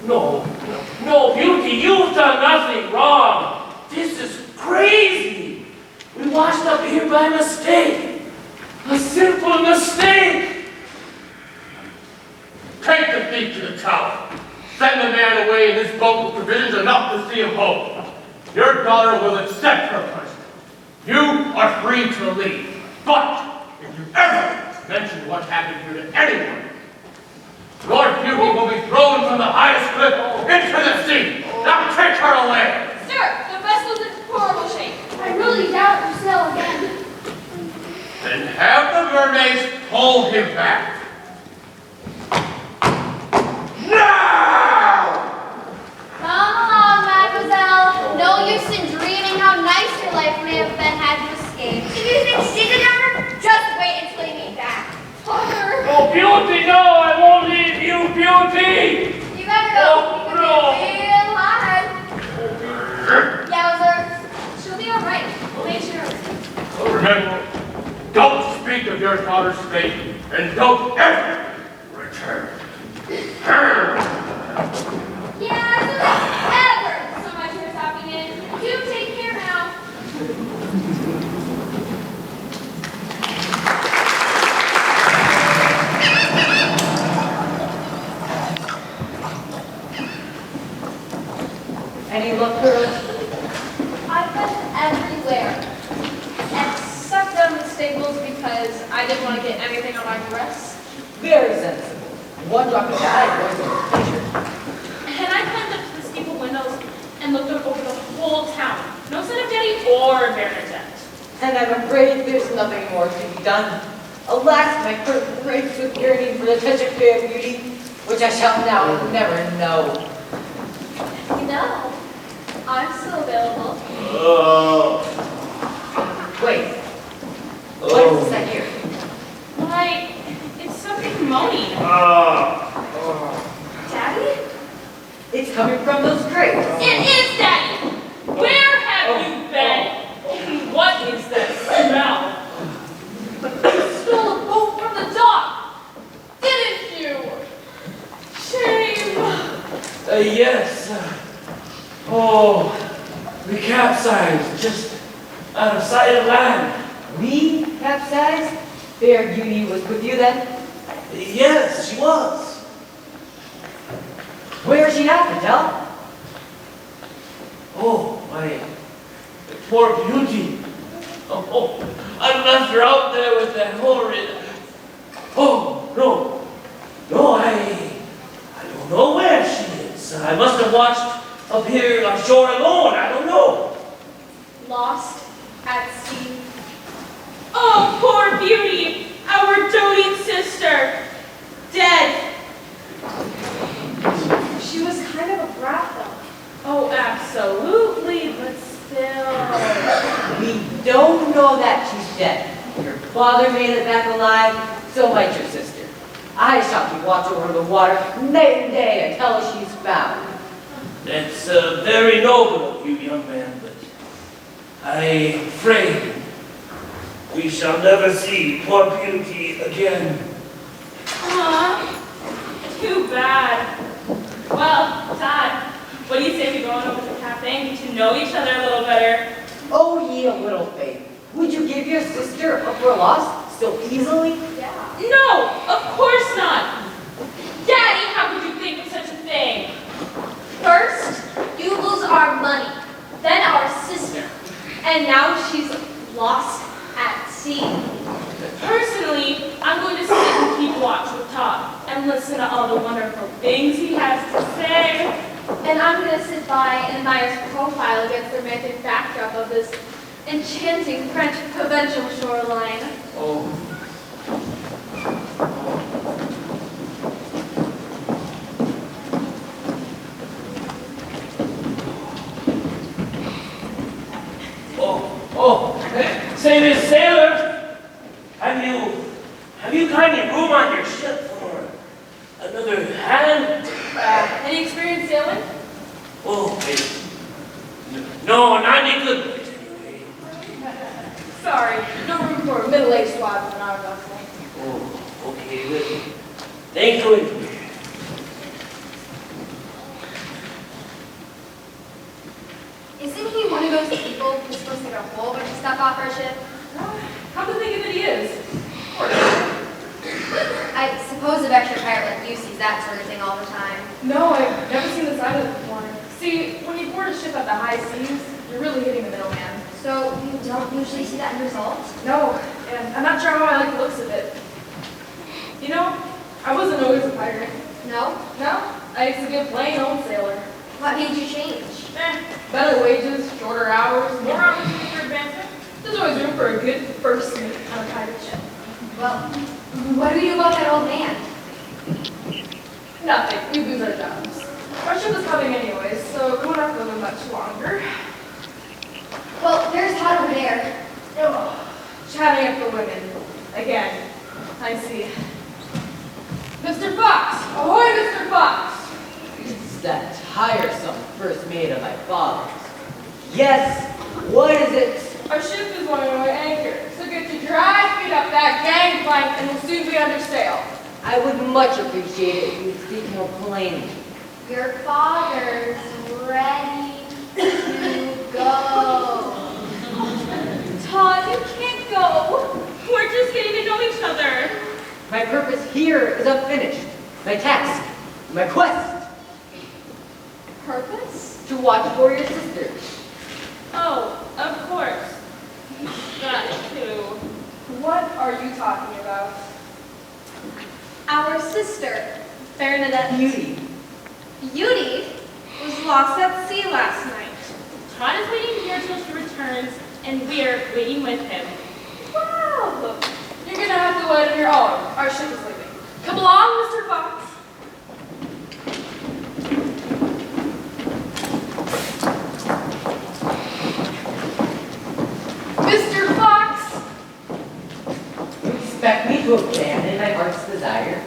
No, Beauty, you've done nothing wrong. This is crazy. We washed up here by mistake. A simple mistake. Take the thief to the tower. Send the man away in this boat with provisions enough to see him home. Your daughter will accept her punishment. You are free to leave. But if you ever mention what happened here to anyone, your beauty will be thrown from the highest cliff into the sea. Now take her away. Sir, the vessel's in horrible shape. I really doubt you sail again. Then have the mermaids pull him back. Now! Come along, mademoiselle. No use in dreaming how nice your life may have been had you escaped. Do you think she's a donor? Just wait until you meet back. Father! Oh, Beauty, no, I won't leave you, Beauty. You better go. Oh, You no. can be real hard. Yowzer. She'll be all right. General, don't speak of your daughter's fate, and don't ever return. Yeah, so that's ever so much as hopping in. Do take care now. Any luck, girls? I've been everywhere. Except down the stables because I didn't want to get anything on my dress. Very sensible. One drop of that was a pleasure. And I climbed up to the steeple windows and looked out over the whole town. No sign of Daddy or Bernadette. And I'm afraid there's nothing more to be done. Alas, my curtain breaks with yearning for the touch of fair beauty, which I shall now never know. You know, I'm still available. Wait. What is that here? Why, it's something moaning. Daddy? It's coming from those crates. It is Daddy! Where have you been? What is that smell? You stole a boat from the dock, didn't you? Shame. Yes. We capsized just out of sight of land. We capsized? Fair beauty was with you then? Yes, she was. Where is she now, Patel? Oh, my poor beauty. I left her out there with that horrid. Oh, no. No, I don't know where she is. I must have watched up here on shore alone. I don't know. Lost at sea. Oh, poor Beauty, our doting sister, dead. She was kind of a brat, though. Oh, absolutely, but still. We don't know that she's dead. Your father made it back alive, so might your sister. I shall keep watch over the water night and day until she's found. That's very noble of you, young man, but I'm afraid we shall never see poor Beauty again. Aw, too bad. Well, Todd, what do you say we go on over to the cafe and get to know each other a little better? Oh, ye of little faith. Would you give your sister up for lost so easily? Yeah. No, of course not. Daddy, how could you think of such a thing? First, you lose our money, then our sister, and now she's lost at sea. Personally, I'm going to sit and keep watch with Todd and listen to all the wonderful things he has to say. And I'm going to sit by and admire his profile against the romantic backdrop of this enchanting French provincial shoreline. Oh. Say, Miss Sailor, have you kindly room on your ship for another hand? Any experience sailing? Oh, no, not any good place anyway. Sorry, no room for a middle-aged squad on our vessel. Oh, okay, well, thank you anyway. Isn't he one of those people who's supposed to get a whole bunch of stuff off our ship? Come to think of it, he is. I suppose a veteran pirate like you sees that sort of thing all the time. No, I've never seen the side of it before. See, when you board a ship at the high seas, you're really hitting the middleman. So you don't usually see that in results? No, and I'm not sure how I like the looks of it. You know, I wasn't always a pirate. No? No, I used to be a plain old sailor. What made you change? Better wages, shorter hours, more opportunity for advancement. There's always room for a good first mate on a pirate ship. Well, what do we do about that old man? Nothing. We lose our jobs. Our ship is coming anyways, so we won't have to live much longer. Well, there's Todd over there. Chatting up the women. Again. I see. Mr. Fox! Ahoy, Mr. Fox! It's that tiresome first mate of my father's. Yes, what is it? Our ship is going over anchor, so fine and will soon be under sail. I would much appreciate it if you would speak more plainly. Your father's ready to go. Todd, you can't go. We're just getting to know each other. My purpose here is unfinished. My task, my quest, Purpose? to watch for your sister. Oh, of course. That too. What are you talking about? Our sister, Bernadette Beauty. Beauty, was lost at sea last night. Todd is waiting here till she returns, and we're waiting with him. Wow! You're gonna have to wait on your own. Our ship is leaving. Come along, Mr. Fox. Mr. Fox! You expect me to abandon my heart's desire?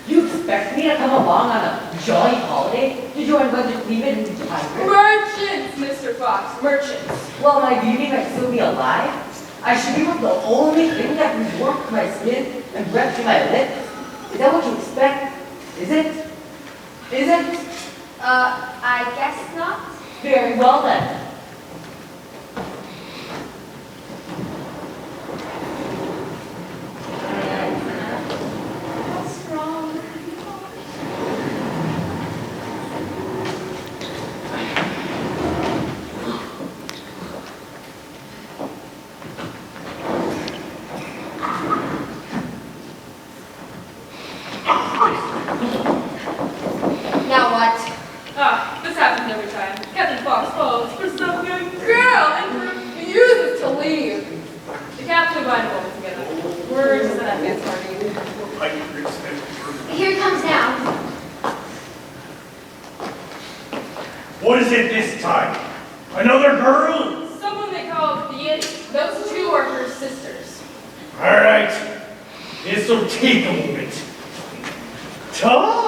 You expect me to come along on a jolly holiday to join a bunch of thieving and pirates? Merchants, Mr. Fox, merchants. While my beauty might still be alive, I should be with the only thing that brings warmth to my skin and breath to my lips? Is that what you expect? Is it? Is it? I guess not. Very well then. What's wrong? Now what? This happens every time. Captain Fox falls for some young girl and refuses to leave. The captain and I will together. We're just at that dance party. Here it comes now. What is it this time? Another girl? Someone they call Thea. Those two are her sisters. All right. This'll take a moment. Todd!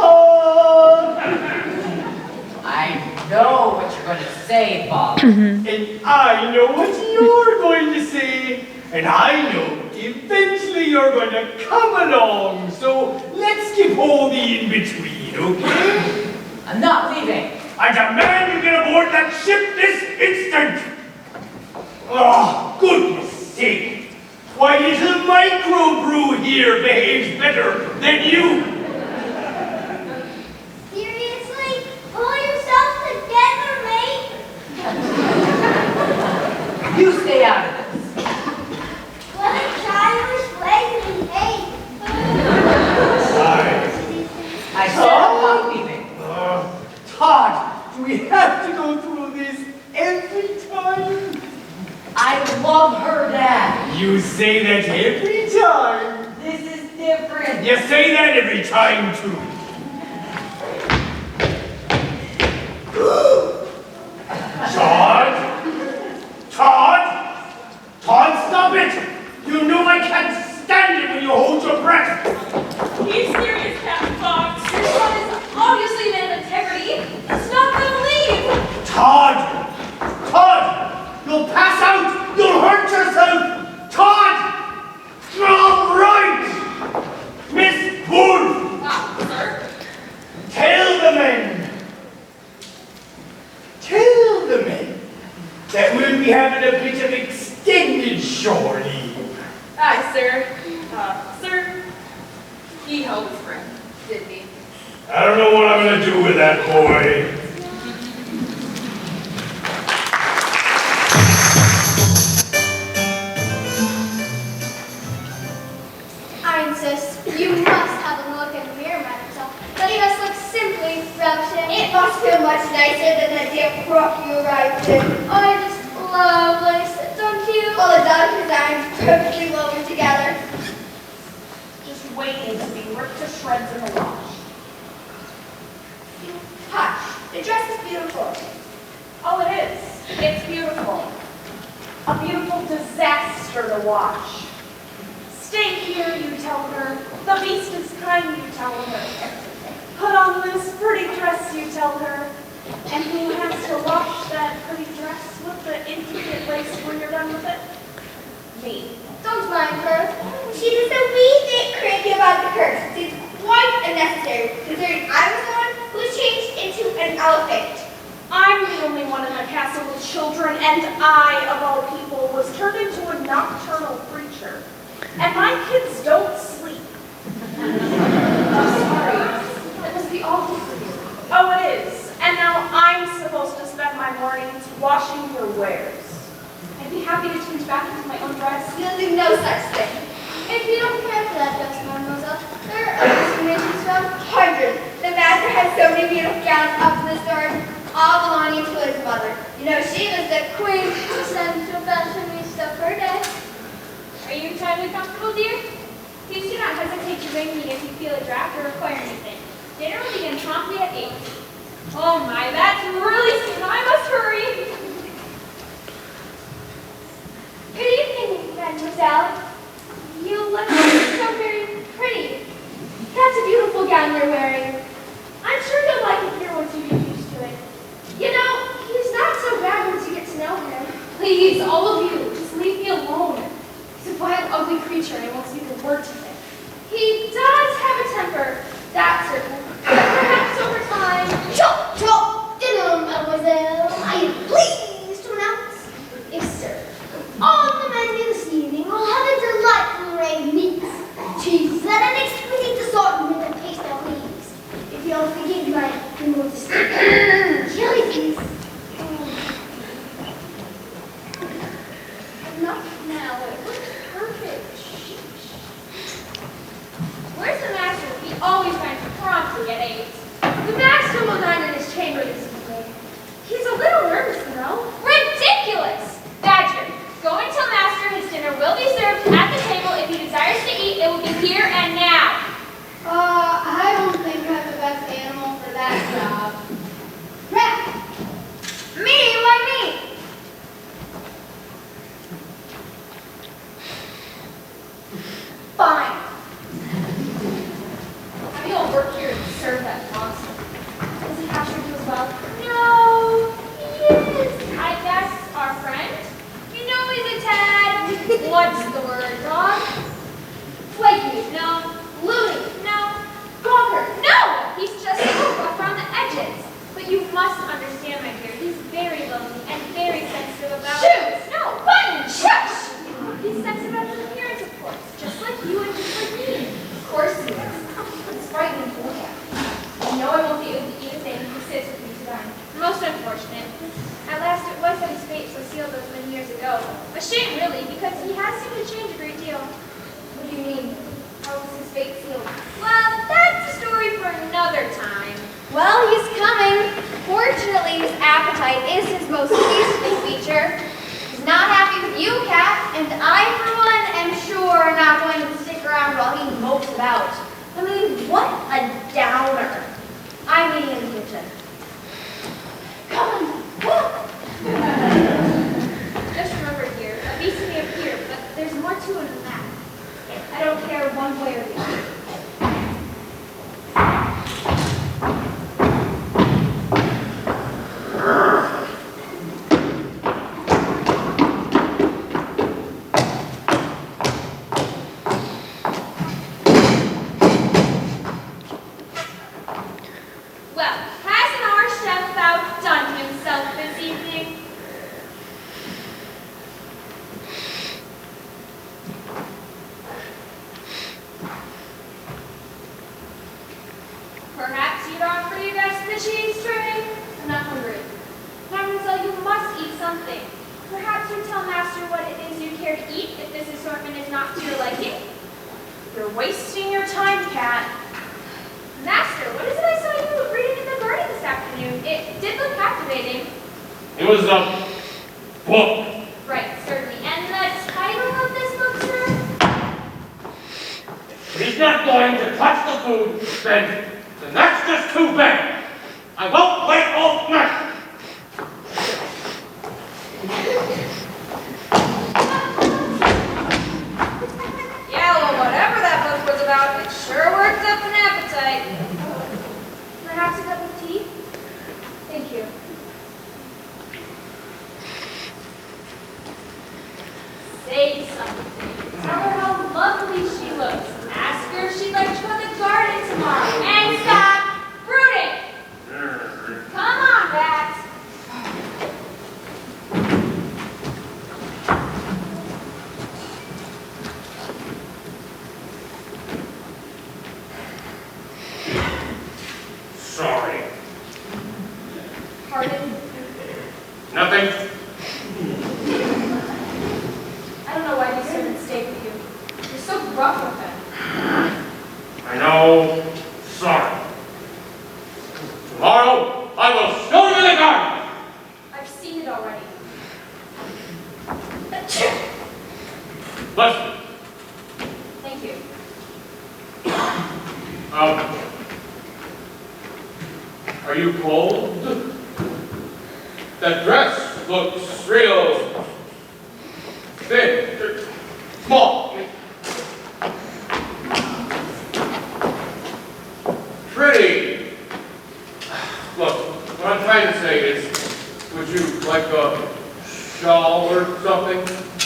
I know what you're going to say, Bob. And I know what you're going to say. And I know eventually you're going to come along. So let's skip all the in-between, okay? I'm not leaving. I demand you get aboard that ship this instant! Oh, goodness sake! Why, little microbrew here behaves better than you! Seriously? Pull yourself together, mate. You stay out of this. What a childish way to behave. I said I'm not leaving. Todd, do we have to go through this every time? I love her, Dad. You say that every time. This is different. You say that every time, too. Todd? Todd? Todd, stop it! You know I can't stand it when you hold your breath. He's serious, Captain Fox. Your son is obviously a man of integrity. He's not gonna leave. Todd! Todd! You'll pass out! You'll hurt yourself! Todd! All right! Miss Wolf! Sir? Tell the men! Tell the men that we'll be having a bit of extended shore leave. Aye, sir. Sir, he held his breath, didn't he? I don't know what I'm gonna do with that boy. I insist. You must have a look in the mirror, Mademoiselle. But he must look simply scrumptious. It must feel much nicer than the dear crock you arrived in. Oh, I just love lace, don't you? Well, it does, because I'm perfectly woven together. Just waiting to be ripped to shreds in the wash. Hush. The dress is beautiful. Oh, it is. It's beautiful. A beautiful disaster to watch. Stay here, you tell her. The beast is kind, you tell her. Put on this pretty dress, you tell her. And who has to wash that pretty dress with the intricate lace when you're done with it? Me. Don't mind her. She is a wee bit necessary, considering I was the one who was changed into an elephant. I'm the only one in the castle with children, and I, of all people, was turned into a nocturnal creature. And my kids don't sleep. I'm sorry. It must be awful for you. Oh, it is. And now I'm supposed to spend my mornings washing your wares. I'd be happy to change back into my own dress. You'll do no such thing. If you don't care for that dress, mademoiselle, there are explanations from hundreds. The master has so many beautiful gowns up in the store, all belonging to his mother. You know, she was the queen to send to fashionista for her day. Are you entirely comfortable, dear? Please do not hesitate to ring me if you feel a draft or require anything. Dinner will begin promptly at 8. Oh my, that's really soon. I must hurry. Good evening, mademoiselle. You look so very pretty. That's a beautiful gown you're wearing. I'm sure you'll like it here once you get used to it. You know, he's not so bad once you get to know him. Please, all of you, just leave me alone. He's a vile, ugly creature, and I won't speak a word to him. He does have a temper, that's certain. But perhaps over time... Chop, chop, dinner, mademoiselle. I am pleased to announce is served. On the menu this evening, we'll have a delightful array of meats, cheeses, and an exquisite assortment of pastel leaves. If you'll forgive my modesty, jellyfish. Not now, it looks perfect. Where's the master? He always finds promptly at 8. The master will dine in his chamber this evening. He's a little nervous, you know. Ridiculous! Badger, go and tell master his dinner will be served at the table. If he desires to eat, it will be here and now. I don't think I'm the best animal for that job. Rat! Me? Why me? Fine. Have you all work here and serve that monster? Does he have to do as well? No, he is, I guess, our friend. You know he's a tad, what's the word, dog? Flaky, no. Loony, no. Gawker, no! He's just so rough around the edges. But you must understand, my dear, he's very lonely and very sensitive about... Shoes! No, button, shush! He's sensitive about his appearance, of course, just like you and just like me. Of course he is. It's frightening to look at. I know I won't be able to eat a thing if he sits with me to dine. Most unfortunate. At last it was that his fate was sealed those many years ago. A shame, really, because he has seemed to change a great deal. What do you mean? How was his fate sealed? Well, that's a story for another time. Well, he's coming. Fortunately, his appetite is his most peaceful feature. He's not happy with you, Cat, and I, for one, am sure not going to stick around while he mopes about. I mean, what a downer. I'm eating in the kitchen. Come on, look! Just remember, dear, a beast may appear, but there's more to it than that. I don't care one way or the other. Well, hasn't our chef about done himself this evening? Perhaps you'd offer your guests the cheese tray? I'm not hungry. Mademoiselle, you must eat something. Perhaps you tell master what it is you care to eat if this assortment is not to your liking. You're wasting your time, Cat. Master, what is it I saw you reading in the garden this afternoon? It did look captivating. It was a book. Right, certainly. And the title of this book, sir? If he's not going to touch the food, then that's just too bad. I won't wait all night. Yeah, well, whatever that book was about, it sure worked up an appetite. Perhaps a cup of tea? Thank you. Say something. Tell her how lovely she looks. Ask her if she'd like to go to the garden tomorrow. rough with him. I know. Sorry. Tomorrow, I will show you the garden. I've seen it already. Bless you. Thank you. Are you cold? That dress looks real thin, small. Pretty. Look, what I'm trying to say is, would you like a shawl or something?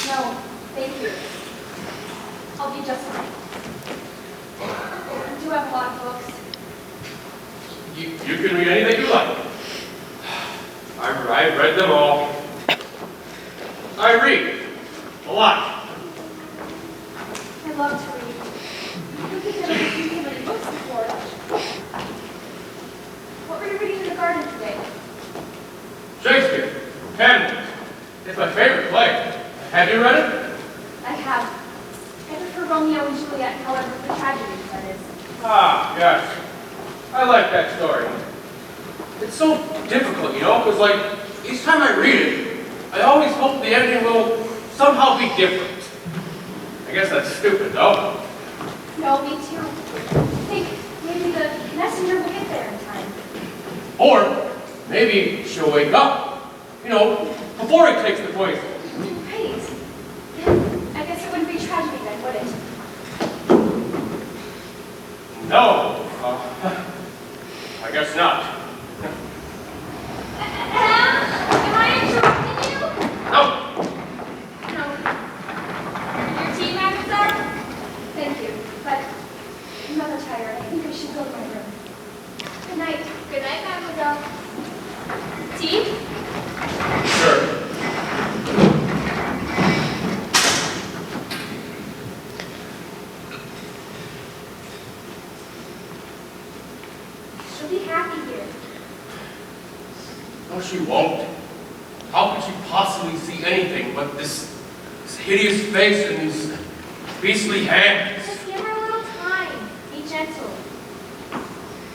No, thank you. I'll be just fine. I do have a lot of books. You can read anything you like. I've read them all. I read a lot. I love to read. I don't think I've ever seen so many books before. What were you reading in the garden today? Shakespeare, Hamlet. It's my favorite play. Have you read it? I have. I prefer Romeo and Juliet, however, the tragedies, that is. Ah, yes. I like that story. It's so difficult, you know, because like each time I read it, I always hope the ending will somehow be different. I guess that's stupid, though. No, me too. I think maybe the messenger will get there in time. Or maybe she'll wake up, you know, before he takes the poison. Right. I guess it wouldn't be tragedy then, would it? No, I guess not. Am I interrupting you? No. No. Your tea, mademoiselle? Thank you. But I'm rather tired. I think I should go to my room. Good night. Good night, mademoiselle. Tea? Sure. She'll be happy here. No, she won't. How could she possibly see anything but this hideous face and these beastly hands? Just give her a little time. Be gentle.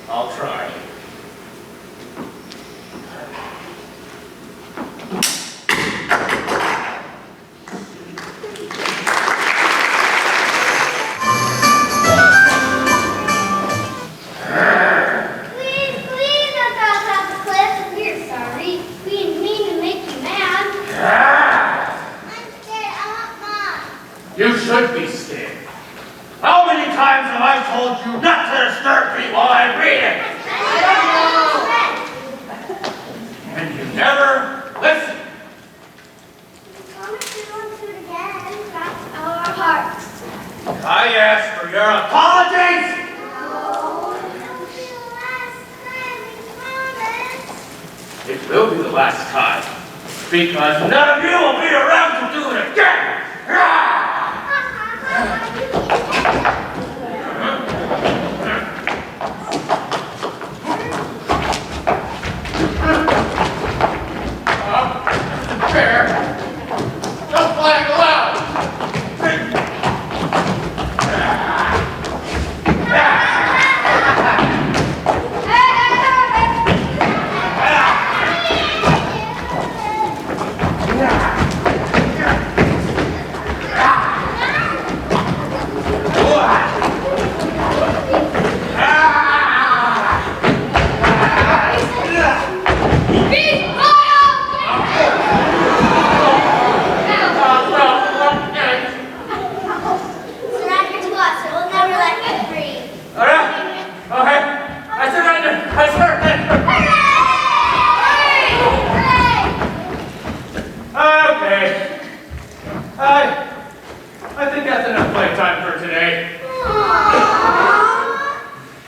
I'll try. Please, don't drop off the cliff. We're sorry. We didn't mean to make you mad. I'm scared. I want Mom. You should be scared. How many times have I told you not to disturb me while I'm reading? And you never listen. Promise we won't do it again. That's our hearts. I asked for your apologies. It'll be the last time, we promise. It will be the last time, because none of you will be around to do it again. Fair. No flag allowed. Surrender to us, or we'll never let you free. All right. Okay. I surrender. I surrender. Okay. I think that's enough playtime for today.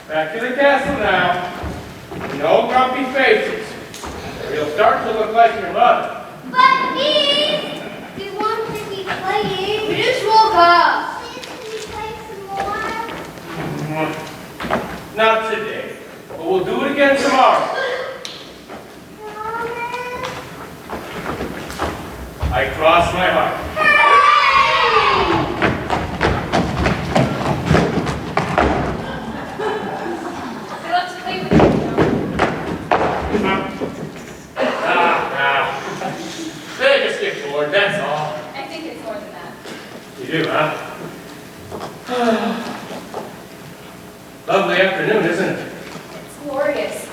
Back to the castle now. No grumpy faces. Or you'll start to look like your mother. But please, we want to be playing. We just woke up. Please, can we play some more? Not today, but we'll do it again tomorrow. Promise? I cross my heart. Hey! You do, huh? Lovely afternoon, isn't it? It's glorious.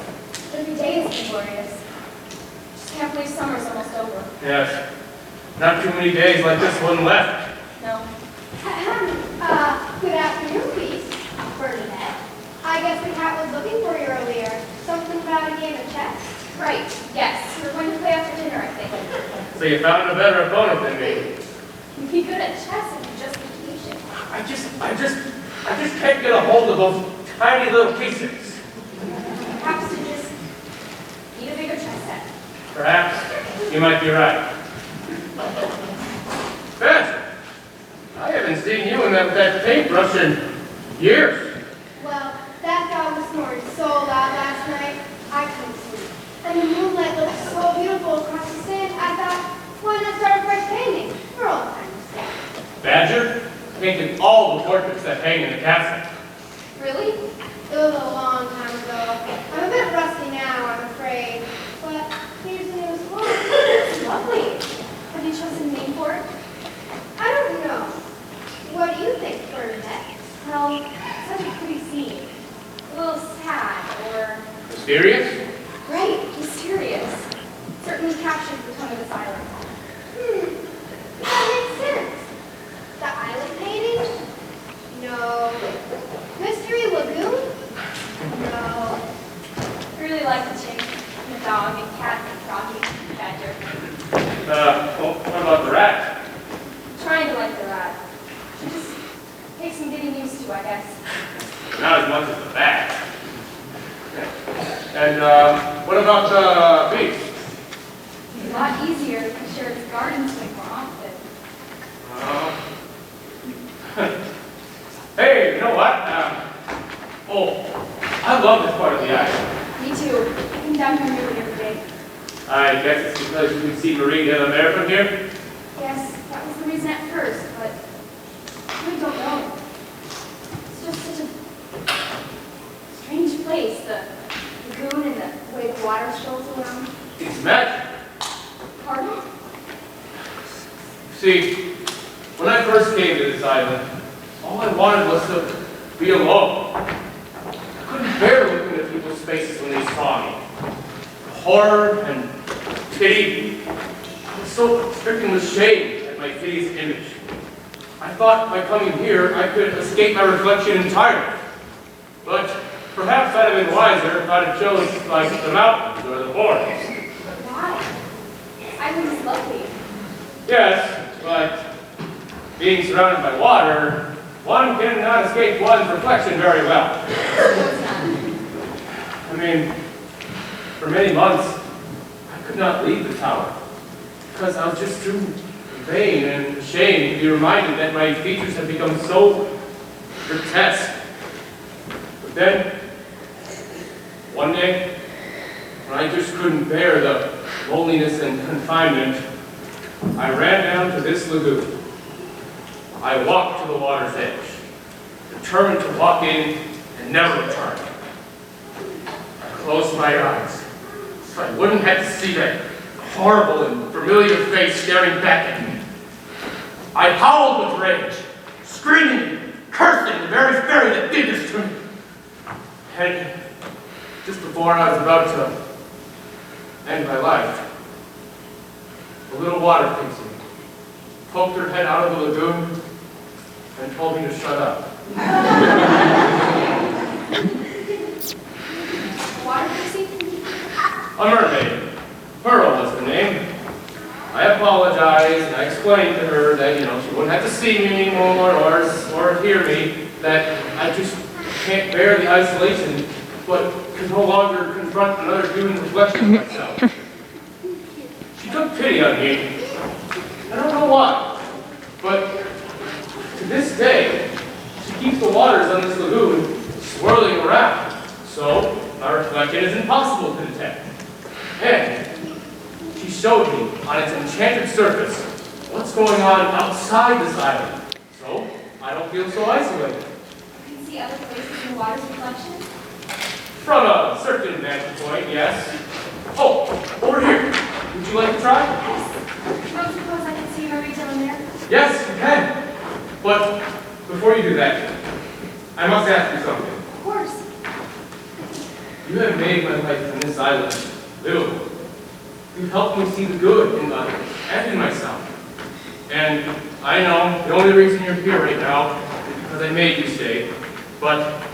Every day has been glorious. Just can't believe summer's almost over. Yes. Not too many days like this one left. No. Good afternoon, please. Bernadette. I guess the cat was looking for you earlier. Something about a game of chess? Right. Yes. We're going to play after dinner, I think. So you found a better opponent than me. You'd be good at chess if you just be patient. I just can't get a hold of those tiny little pieces. Perhaps you just need a bigger chess set. Perhaps you might be right. Beth, I haven't seen you in that paintbrush in years. Well, that dog was snoring so loud last night, I couldn't sleep. And the moonlight looked so beautiful across the sand, I thought, why not start a fresh painting? For all time to stay. Badger painted all the portraits that hang in the castle. Really? It was a long time ago. I'm a bit rusty now, I'm afraid. But here's the newest one. It's lovely. Have you chosen a name for it? I don't know. What do you think, Bernadette? Well, it's such a pretty scene. A little sad or... Mysterious? Right, mysterious. Certainly captures the tone of this island. That makes sense. The island painting? No. Mystery Lagoon? No. I really like the chick, and the dog, and cat, and froggy, and badger. Well, what about the rat? Trying to like the rat. She just takes some getting used to, I guess. Not as much as the bat. And what about the beast? It's a lot easier to share its gardens with more often. Hey, you know what? I love this part of the island. Me too. I come down here nearly every day. I guess it's because you can see Marie de la Mer from here. Yes, that was the reason at first, but I really don't know. It's just such a strange place, the lagoon and the way the water strolls around. It's magic. Pardon? See, when I first came to this island, all I wanted was to be alone. I couldn't bear looking at people's faces when they saw me. Horror and pity. I was so stricken with shame at my hideous image. I thought by coming here I could escape my reflection entirely. But perhaps I'd have been wiser if I'd have chosen like the mountains or the forest. Why? This island is lovely. Yes, but being surrounded by water, one cannot escape one's reflection very well. I mean, for many months, I could not leave the tower because I was just too vain and ashamed to be reminded that my features had become so grotesque. But then, one day, when I just couldn't bear the loneliness and confinement, I ran down to this lagoon. I walked to the water's edge, determined to walk in and never return. I closed my eyes so I wouldn't have to see that horrible and familiar face staring back at me. I howled with rage, screaming, cursing the very fairy that did this to me. And just before I was about to end my life, a little water pixie poked her head out of the lagoon and told me to shut up. Water pixie? A mermaid. Pearl was her name. I apologized and I explained to her that, she wouldn't have to see me anymore or hear me, that I just can't bear the isolation, but could no longer confront another human reflection of myself. She took pity on me. I don't know why, but to this day, she keeps the waters on this lagoon swirling around, so my reflection is impossible to detect. And she showed me on its enchanted surface what's going on outside this island, so I don't feel so isolated. You can see other places in the water's reflection? From a certain vantage point, yes. Oh, over here. Would you like to try? Yes. Don't suppose I can see Marie de la Mer? Yes, you can. before you do that, I must ask you something. Of course. You have made my life on this island livable. You've helped me see the good in others and in myself. And I know the only reason you're here right now is because I made you stay, but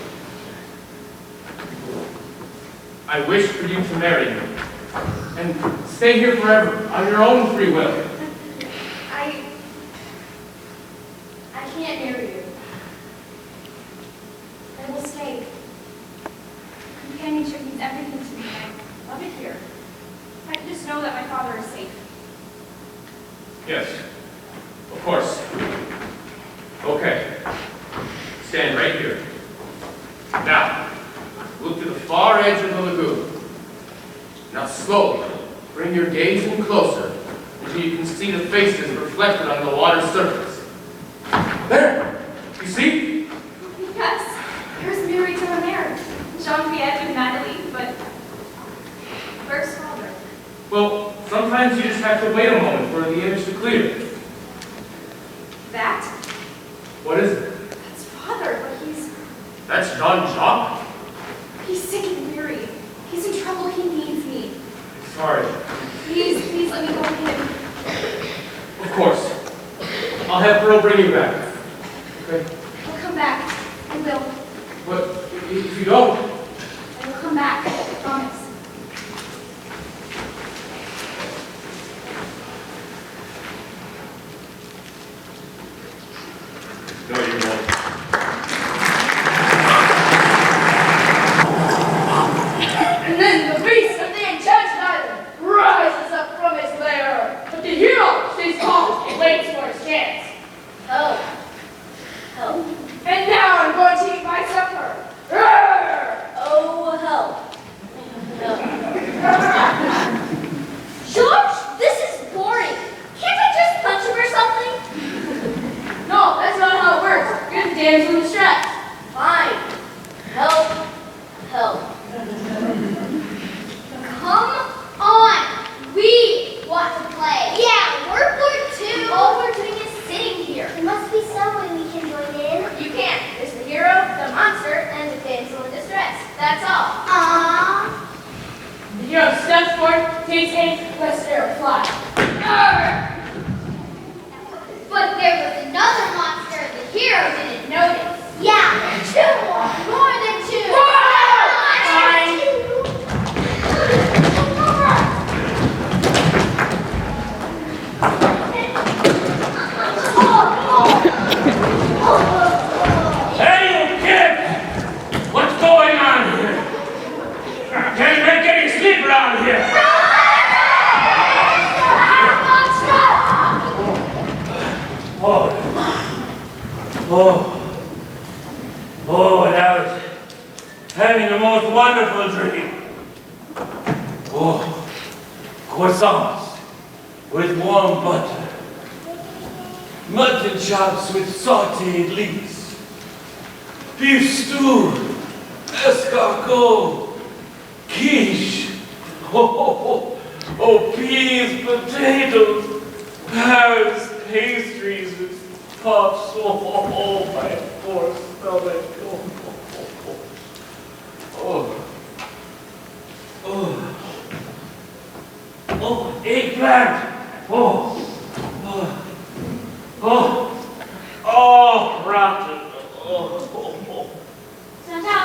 I wish for you to marry me and stay here forever on your own free will. I can't marry you. I will stay. Companionship means everything to me. I love it here. I can just know that my father is safe. Yes, of course. Okay. Stand right here. Now, look to the far edge of the lagoon. Now slowly, bring your gaze in closer until you can see the faces reflected on the water's surface. There! You see? Yes, there's Mary down there. Jean-Pierre and Natalie, but where's father? Well, sometimes you just have to wait a moment for the image to clear. That? What is it? That's father, but That's Jean-Jacques? he's sick and weary. He's in trouble, he needs me. Sorry. Please let me go with him. Of course. I'll have Pearl bring you back. Okay? I'll come back. I will. But if you don't, I will come back. I promise. no, you won't. And then the beast of the enchanted island rises up from its lair. But the hero stays calm and waits for his chance. Help. Help. And now I'm going to eat my supper. Roar! Oh, help. George, this is boring. Can't I just punch him or something? No, that's not how it works. You're the damsel in distress. Fine. Help. Help. Come on. We want to play. Yeah, we're bored too. All we're doing is sitting here. There must be some way we can join in. You can't. There's the hero, the monster, and the damsel in distress. That's all. Aww. The hero steps forward, takes aim, lets the arrow fly. Roar! But there was another monster the hero didn't notice. Yeah, two more than two. Hey, you kid! What's going on here? Can't you make any sleep around here? And I was having the most wonderful dream. Croissants with warm butter, mutton chops with sautéed leeks, beef stew, escargot, quiche, peas, potatoes, Paris pastries with puffs. My poor stomach. Eggplant. Rotten. Santa,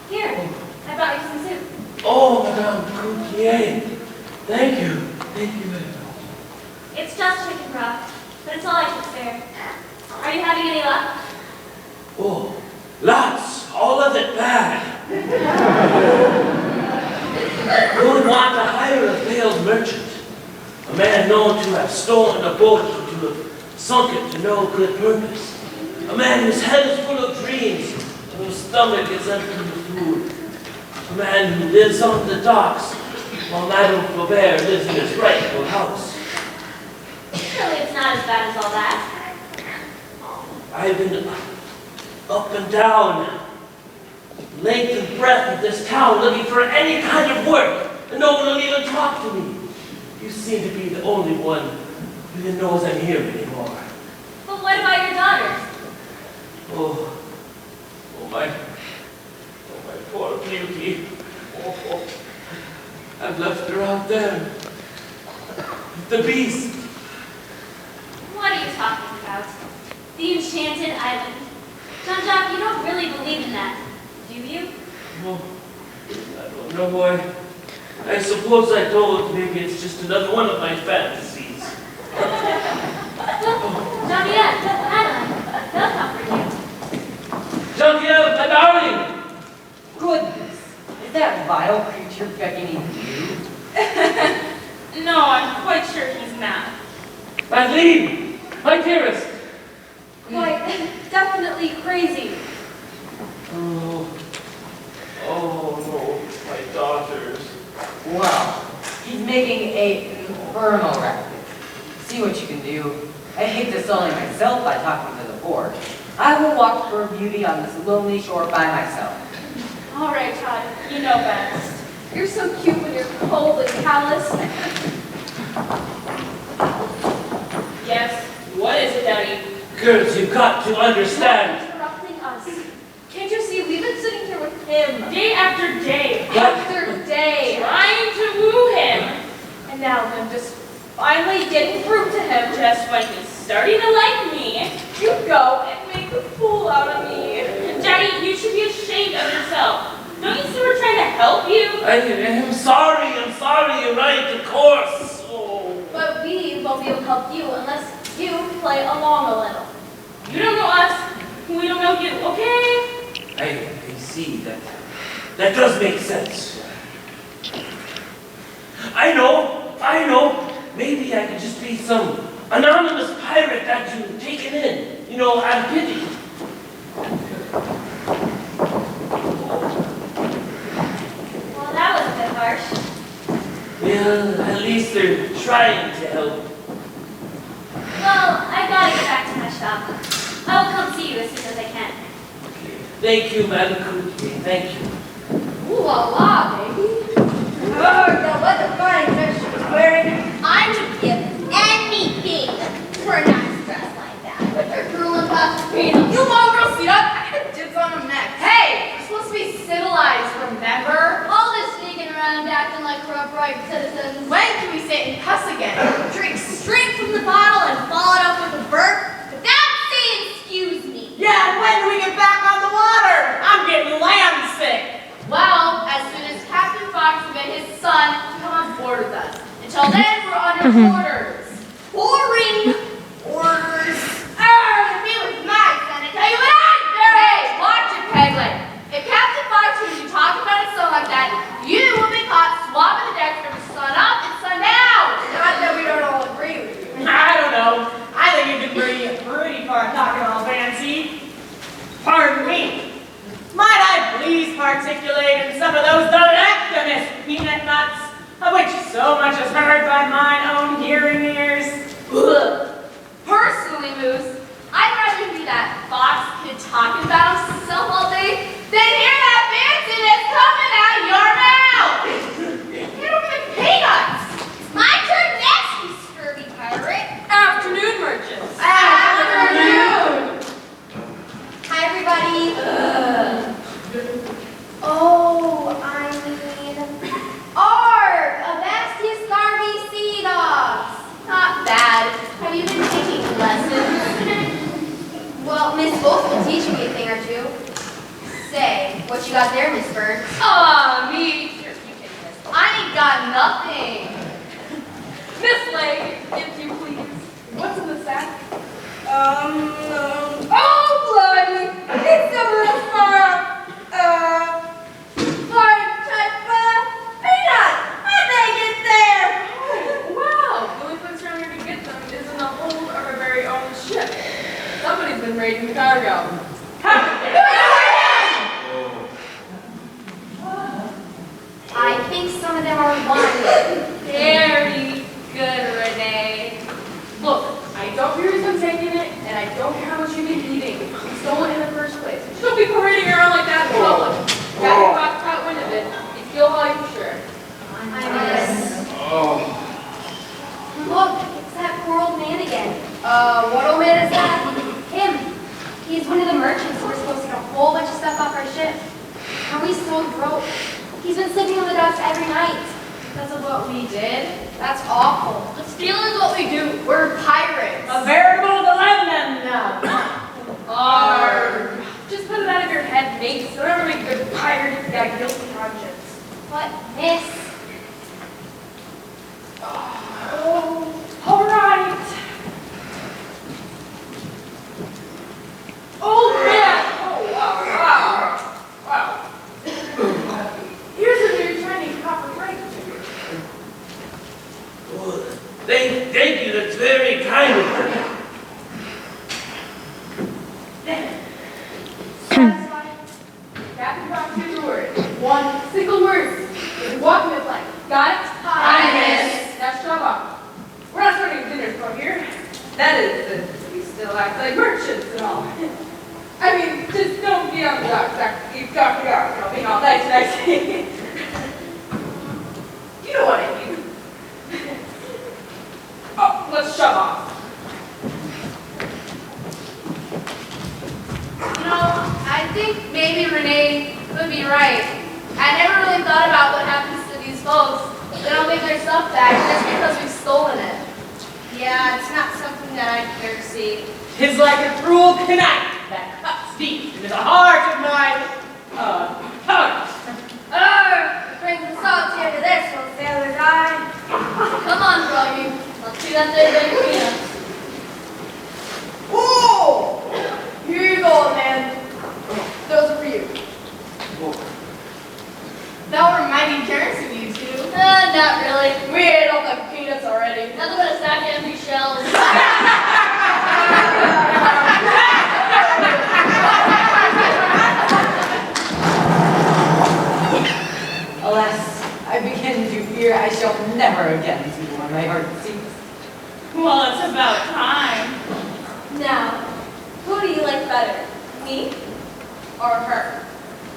here. I brought you some soup. Oh, Madame Coutier. Thank you. Thank you very much. It's just chicken broth, but it's all I can spare. Are you having any luck? Oh, lots. All of it bad. Who would want to hire a failed merchant? A man known to have stolen a boat or to have sunk it to no good purpose. A man whose head is full of dreams and whose stomach is empty of food. A man who lives on the docks while Madame Flaubert lives in his rightful house. Surely it's not as bad as all that. I've been up and down, length and breadth of this town looking for any kind of work, and no one will even talk to me. You seem to be the only one who even knows I'm here anymore. But what about your daughters? Oh, Out there. The beast. What are you talking about? The enchanted island. Jean-Jacques, you don't really believe in that, do you? Well, I don't know why. I suppose I told maybe it's just another one of my fantasies. Geneviève, Anna, they'll comfort you. Geneviève, my darling! Goodness, is that vile creature beckoning you? No, I'm quite sure he's mad. Madeleine, my dearest. Quite definitely crazy. Oh no, my daughters. Well, he's making a infernal racket. See what you can do. I hate to sully myself by talking to the board. I will walk for beauty on this lonely shore by myself. All right, Todd, you know best. You're so cute when you're cold and callous. Yes, what is it, Daddy? Girls, you've got to understand. Interrupting us. Can't you see we've been sitting here with him Day after day, after day, trying to woo him. and now I'm just finally getting through to him. Just when he's starting to like me. You go and make a fool out of me. Daddy, you should be ashamed of yourself. Don't you see we're trying to help you? I'm sorry, you're right, of course. Oh. But we won't be able to help you unless you play along a little. You don't know us, we don't know you, okay? I see that. That does make sense. I know. Maybe I could just be some anonymous pirate that you've taken in, out of pity. Well, that was a bit harsh. Well, at least they're trying to help. Well, I gotta get back to my shop. I will come see you as soon as I can. Thank you, Madame Coutier. Thank you. Ooh la la, baby. Oh, now what the fine dress she was wearing. I would give anything for a nice dress like that. With her drool and pastorino. You mongrel, see up? I got dibs on him next. Hey, we're supposed to be civilized, remember? All this sneaking around acting like we're upright citizens. When can we sit and cuss again? Drink straight from the bottle and follow it up with a burp without saying excuse me. Yeah, and when do we get back on the water? I'm getting land sick. Well, as soon as Captain Fox will get his son to come on board with us. Until then, we're under orders. Boring orders. If it was my son, I tell you what I'd do. Hey, watch it, Peglet. If Captain Fox hears you talking about his son like that, you will be caught swapping the decks from sun up and sun down. Not that we don't all agree with you. I don't know. I think you did pretty far talking all fancy. Pardon me. Might I please particulate in some of those delectamus peanut nuts, of which so much is heard by mine own hearing ears? Ugh. Personally, Moose, I'd rather be that Fox kid talking about himself all day than hear that fanciness coming out of your mouth. You don't even peanuts. My turn next, you scurvy pirate. Afternoon, merchants. Afternoon. Hi, everybody. Oh, I mean, Arg! Avastia Scarby Sea Dogs. Not bad. Have you been taking lessons? Well, Miss Wolf will teach me a thing or two. Say, what you got there, Miss Bird? Me. Here, you take this. I ain't got nothing. Miss Lake, if you please. What's in the sack? Oh, blimey! It's a real fine type peanut! How'd they get there? Oh, wow. The only place around here to get them is in the hold of our very own ship. Somebody's been raiding the cargo. I think some of them are wine. Very good, Renee. Look, I don't care who's been taking it, and I don't care how much you've been eating. You stole it in the first place. You shouldn't be parading around like that in public. Captain Fox caught wind of it. He'd feel how you sure. Look, it's that poor old man again. What old man is that? Him. He's one of the merchants who were supposed to get a whole bunch of stuff off our ship. Now he's so broke. He's been sleeping on the docks every night. Because of what we did? That's awful. The stealing is what we do. We're pirates. A veritable dilemma. Arrgh. Just put it out of your head, mates. Don't ever make a good pirate if you got a guilty conscience. What, miss? Oh, all right. Oh, man. Oh, wow. Here's a new training copper break. Oh, thank you, that's very kind of you. Satisfied? Captain Brock's your word. One single word. Walk me the plank. Got it? Aye, miss. Now shove off. We're not starting dinner from here. That is, we still act like merchants and all. I mean, just don't be on the docks after you've got the yard, being all nice. You know what I mean. Oh, let's shove off. You know, I think maybe Renee would be right. I never really thought about what happens to these folks. They don't get their stuff back just because we've stolen it. Yeah, it's not something that I care to see. 'Tis like a cruel knife that cuts deep into the heart of my heart. Brings us all to this one, sailor's eye. Come on, Froggy. Let's see that there big peanuts. Oh! Here you go, man. Those are for you. That were mighty generous of you two. Not really. We ate all the peanuts already. Nothing but a sack of empty shells. Alas, I begin to fear I shall never again see one my heart seeks. Well, it's about time. Now, who do you like better? Me or her?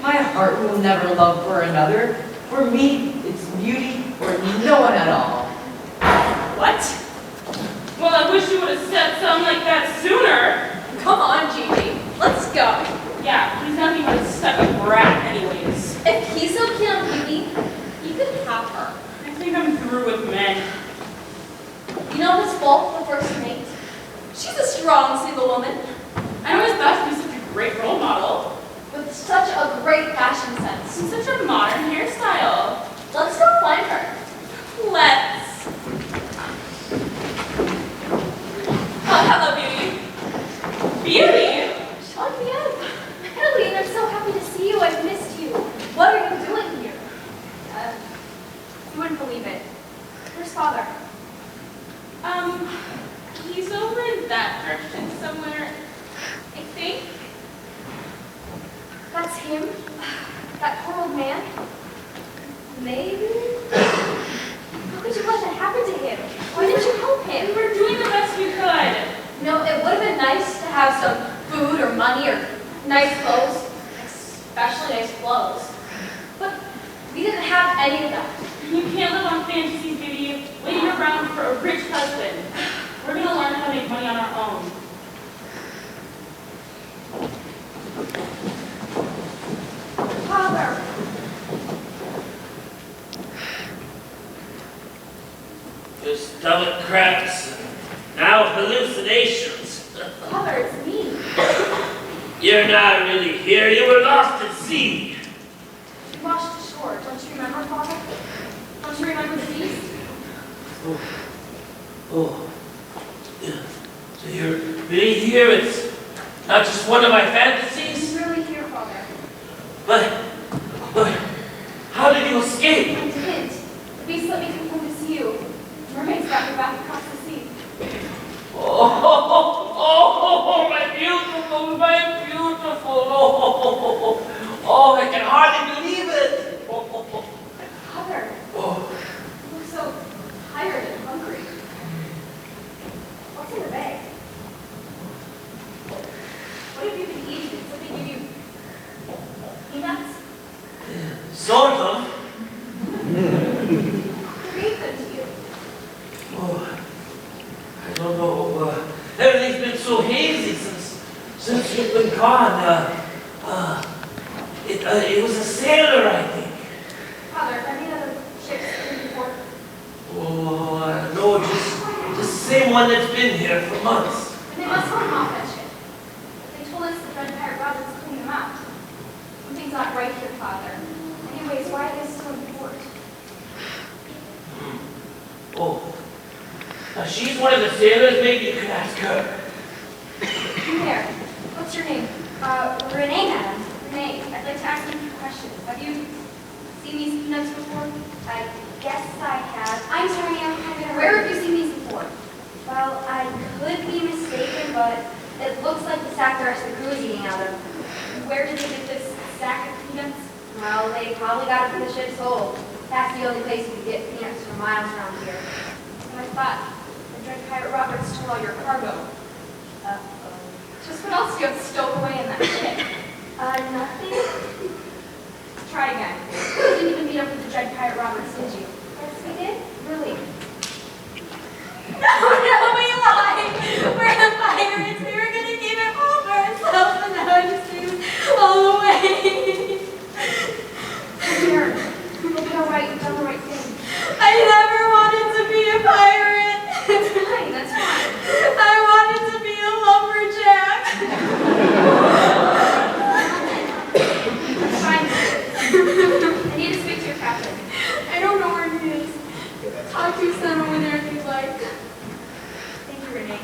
My heart will never love for another. For me, it's beauty or no one at all. What? Well, I wish you would have said something like that sooner. Come on, Gigi. Let's go. Yeah, he's nothing but a stuck-up brat anyways. If he's so keen on beauty, you could have her. I think I'm through with men. You know Miss Folk, the first mate? She's a strong single woman I always thought she was such a great role model. with such a great fashion sense. And such a modern hairstyle. Let's go find her. Let's. Oh, hello, Beauty. Beauty? Shut me up. Natalie, I'm so happy to see you. I've missed you. What are you doing here? You wouldn't believe it. Where's Father? He's over in that direction somewhere, I think. That's him? That poor old man? Maybe? How could you let that happen to him? Why didn't you help We him? were doing the best we could. You know, it would have been nice to have some food or money or nice clothes, especially nice clothes. But we didn't have any of that. You can't live on fantasies, Beauty, waiting around for a rich husband. We're gonna learn how to make money on our own. Father! Your stomach cramps, now hallucinations. Father, it's me. You're not really here, you were lost at sea. We washed ashore. Don't you remember, Father? Don't you remember the beast? Oh. Yeah. So you're really here? It's not just one of my fantasies? He's really here, Father. But how did you escape? I didn't. The beast let me come home to see you. Mermaids got me back across the sea. Oh, my beautiful, my beautiful. Oh, I can hardly believe it. Father, Oh. you look so tired and hungry. What's in the bag? What have you been eating? Did somebody give you peanuts? Sort of. Who gave them to you? Oh, I don't know. Everything's been so hazy since you've been gone. It was a sailor, I think. Father, if any other ships in the port, Oh, no, just the same one that's been here for months. And they must have off that ship. They told us the Red Pirate Roberts cleaned them out. Something's not right here, Father. Anyways, why are they still in port? Oh, now she's one of the sailors. Maybe you could ask her. Come here. What's your name? Renee, madam. Renee. I'd like to ask you a few questions. Have you seen these peanuts before? I guess I have. I'm sorry, I'm kind of... Where have you seen these before? Well, I could be mistaken, but it looks like the sack the rest of the crew is eating out of. Where did they get this sack of peanuts? Well, they probably got it from the ship's hold. That's the only place you can get peanuts for miles around here. And I thought the Red Pirate Roberts stole all your cargo. Just what else do you have stowed away in that ship? Nothing. Try again. You didn't even meet up with the Dread Pirate Roberts, did you? Yes, we did. Really? No, we lied. We're the pirates. We were going to keep it all for ourselves, and now it just seems all away. Here. You've done the right thing. I never wanted to be a pirate. That's fine, that's fine. I wanted to be a lumberjack. That's fine. I need to speak to your captain. I don't know where he is. Talk to his son over there if you'd like. Thank you, Renee.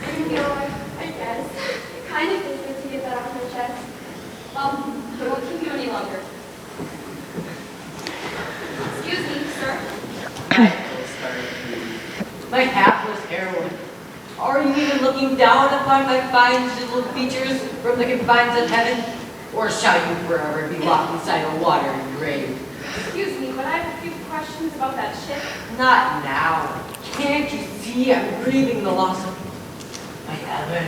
Are you alright? I guess. It kind of feels good to get that off my chest. I won't keep you any longer. Excuse me, sir. My hapless heroine. Are you even looking down upon my fine chiseled features from the confines of heaven? Or shall you forever be locked inside a watery grave? Excuse me, but I have a few questions about that ship. Not now. Can't you see I'm grieving the loss of my ever,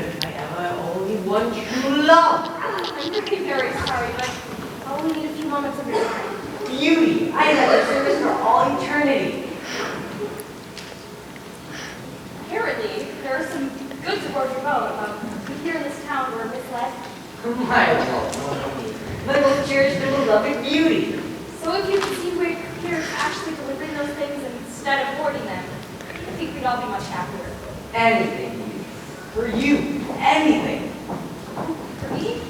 only one true love? I'm really very sorry, but I'll only need a few moments of your time. Beauty. I have a service for all eternity. Apparently, there are some goods aboard your boat. We here in this town were misled. My most cherished and beloved beauty. So if you could see where here actually delivering those things instead of hoarding them, I think we'd all be much happier. Anything. For you. Anything. For me?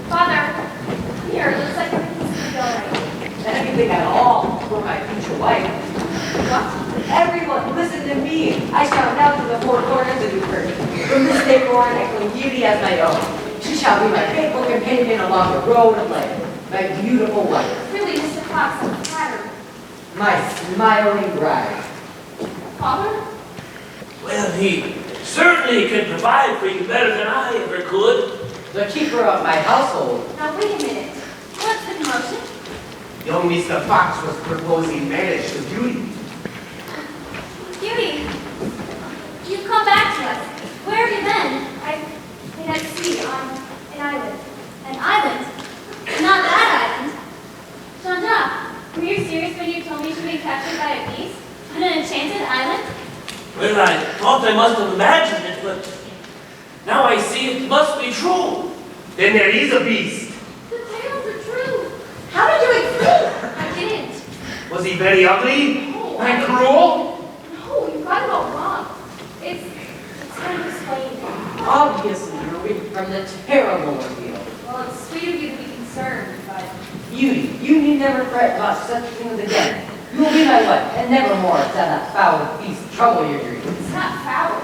Father, here, it looks like everything's going to be all right. Anything at all for my future wife. What? Everyone, listen to me. I shall now to the four corners of the earth. From this day forward, I claim beauty as my own. She shall be my faithful companion along the road of life. My beautiful wife. Really, Mr. Fox, I'm flattered. My smiling bride. Father? Well, he certainly can provide for you better than I ever could. The keeper of my household. Now wait a minute. What's the commotion? Young Mr. Fox was proposing marriage to Beauty. Beauty, you've come back to us. Where have you been? I've been at sea on an island. An island? Not that island. Jean-Jacques, were you serious when you told me she'd been captured by a beast? On an enchanted island? Well, I thought I must have imagined it, but now I see it must be true. Then there is a beast. The tales are true. How did you escape? I didn't. Was he very ugly No, and cruel? No, you got it all wrong. It's kind of explained. Obviously, you're weak from the terrible ordeal. Well, it's sweet of you to be concerned, but Beauty, you need never fret about such things again. You will be my wife, and never more shall that foul beast trouble your dreams. it's not foul.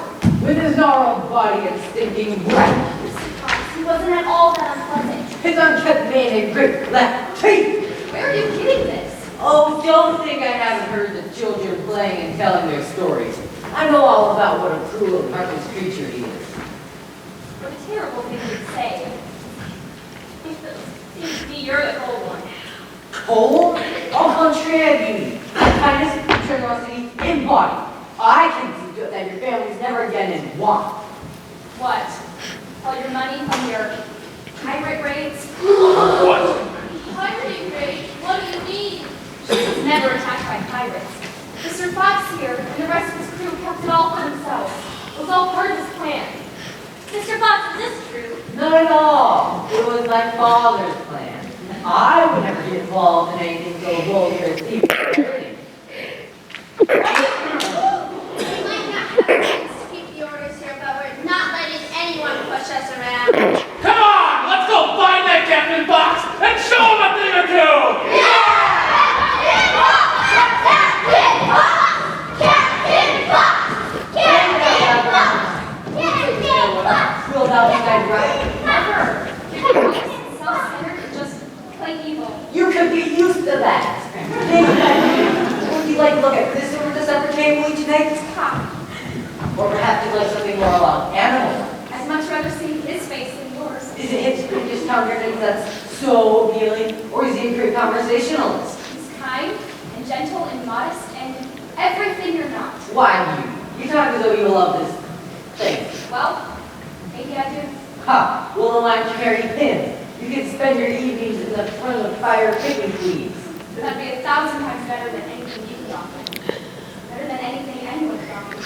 With his gnarled body and stinking breath, Mr. Fox, he wasn't at all that unpleasant. his unkept mane and great left teeth. Where are you getting this? Oh, don't think I haven't heard the children playing and telling their stories. I know all about what a cruel and heartless creature he is. What a terrible thing to say. Seems to be you're the cold one. Cold? Au contraire, Beauty. My kindness and generosity embodied. I can see to it that your family's never again in want. What? All your money from your pirate raids? What? Pirate raids? What do you mean? She was never attacked by pirates. Mr. Fox here and the rest of his crew kept it all for themselves. It was all part of his plan. Mr. Fox, is this true? Not at all. It was my father's plan. I would never get involved in anything so vulgar as thieving or hurting. We might not have rights to keep the orders here, but we're not letting anyone push us around. Come on, let's go find that Captain Box and show him a thing or two! Ruled out you guys right. Never. You're self-centered and just plain evil. You could be used to that. Would you like to look at this over the supper table each night? Or perhaps you'd like something more along animal? I'd much rather see his face than yours. Is it his prettiest countenance that's so appealing? Or is he a great conversationalist? He's kind and gentle and modest and everything you're not. Why you? You talk as though you love this thing. Well, maybe I do. Ha! Well, then why don't you carry pins? You could spend your evenings in the front of the fire picking weeds. That'd be 1,000 times better than anything you could offer. Better than anything anyone could offer.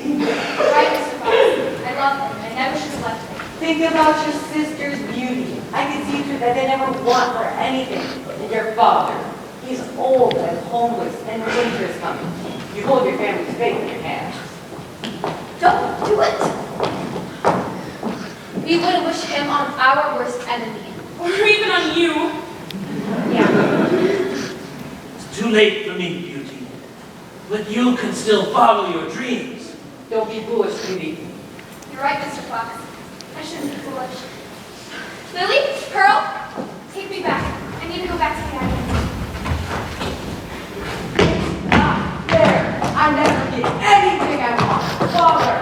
Right, Mr. Fox. I love them, and I never should have left them. Think about your sister's beauty. I can see through that they never want for anything. And your father, he's old and homeless and winter is coming. You hold your family's fate in your hands. Don't do it! We wouldn't wish him on our worst enemy. Or even on you. Yeah. It's too late for me, Beauty. But you can still follow your dreams. Don't be foolish, Beauty. You're right, Mr. Fox. I shouldn't be foolish. Lily, Pearl, take me back. I need to go back to the island. Not there. I never get anything I want. Father!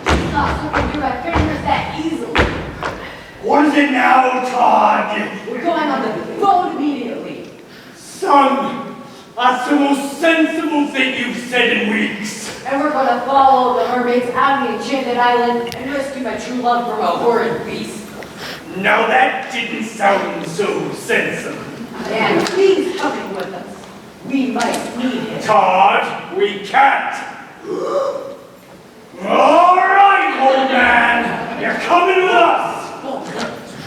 She's not slipping through my fingers that easily. What is it now, Todd? We're going on the boat immediately. Son, that's the most sensible thing you've said in weeks. And we're going to follow the mermaids out of the enchanted island and rescue my true love from a horrid beast. Now that didn't sound so sensible. And he's coming with us. We might need him. Todd, we can't. All right, old man, you're coming with us.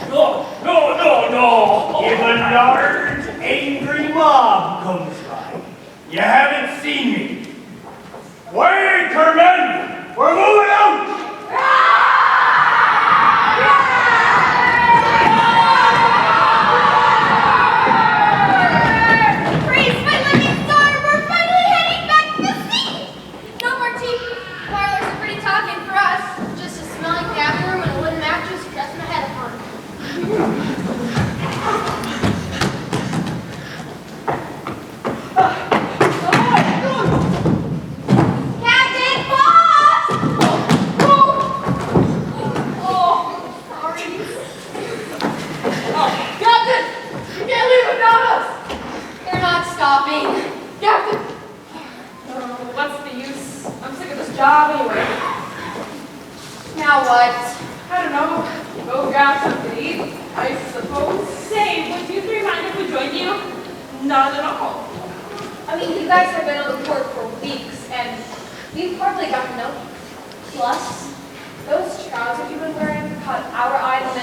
No. If a large, angry mob comes by, you haven't seen me. Wait, Kerman! We're moving out! Praise my lucky star, we're finally heading back to the sea! No more tea. Parlors are pretty talking for us. Just a smelly cabin room and a wooden mattress to rest my head upon. Captain Boss! Oh, sorry. Captain! You can't leave without us! They're not stopping. Captain! What's the use? I'm sick of this job anyway. Now what? I don't know. Go grab something to eat, I suppose. Say, would you three mind if we joined you? Not at all. I mean, you guys have been on the port for weeks, and we've hardly gotten to know you. Plus, those trousers you've been wearing caught our eye the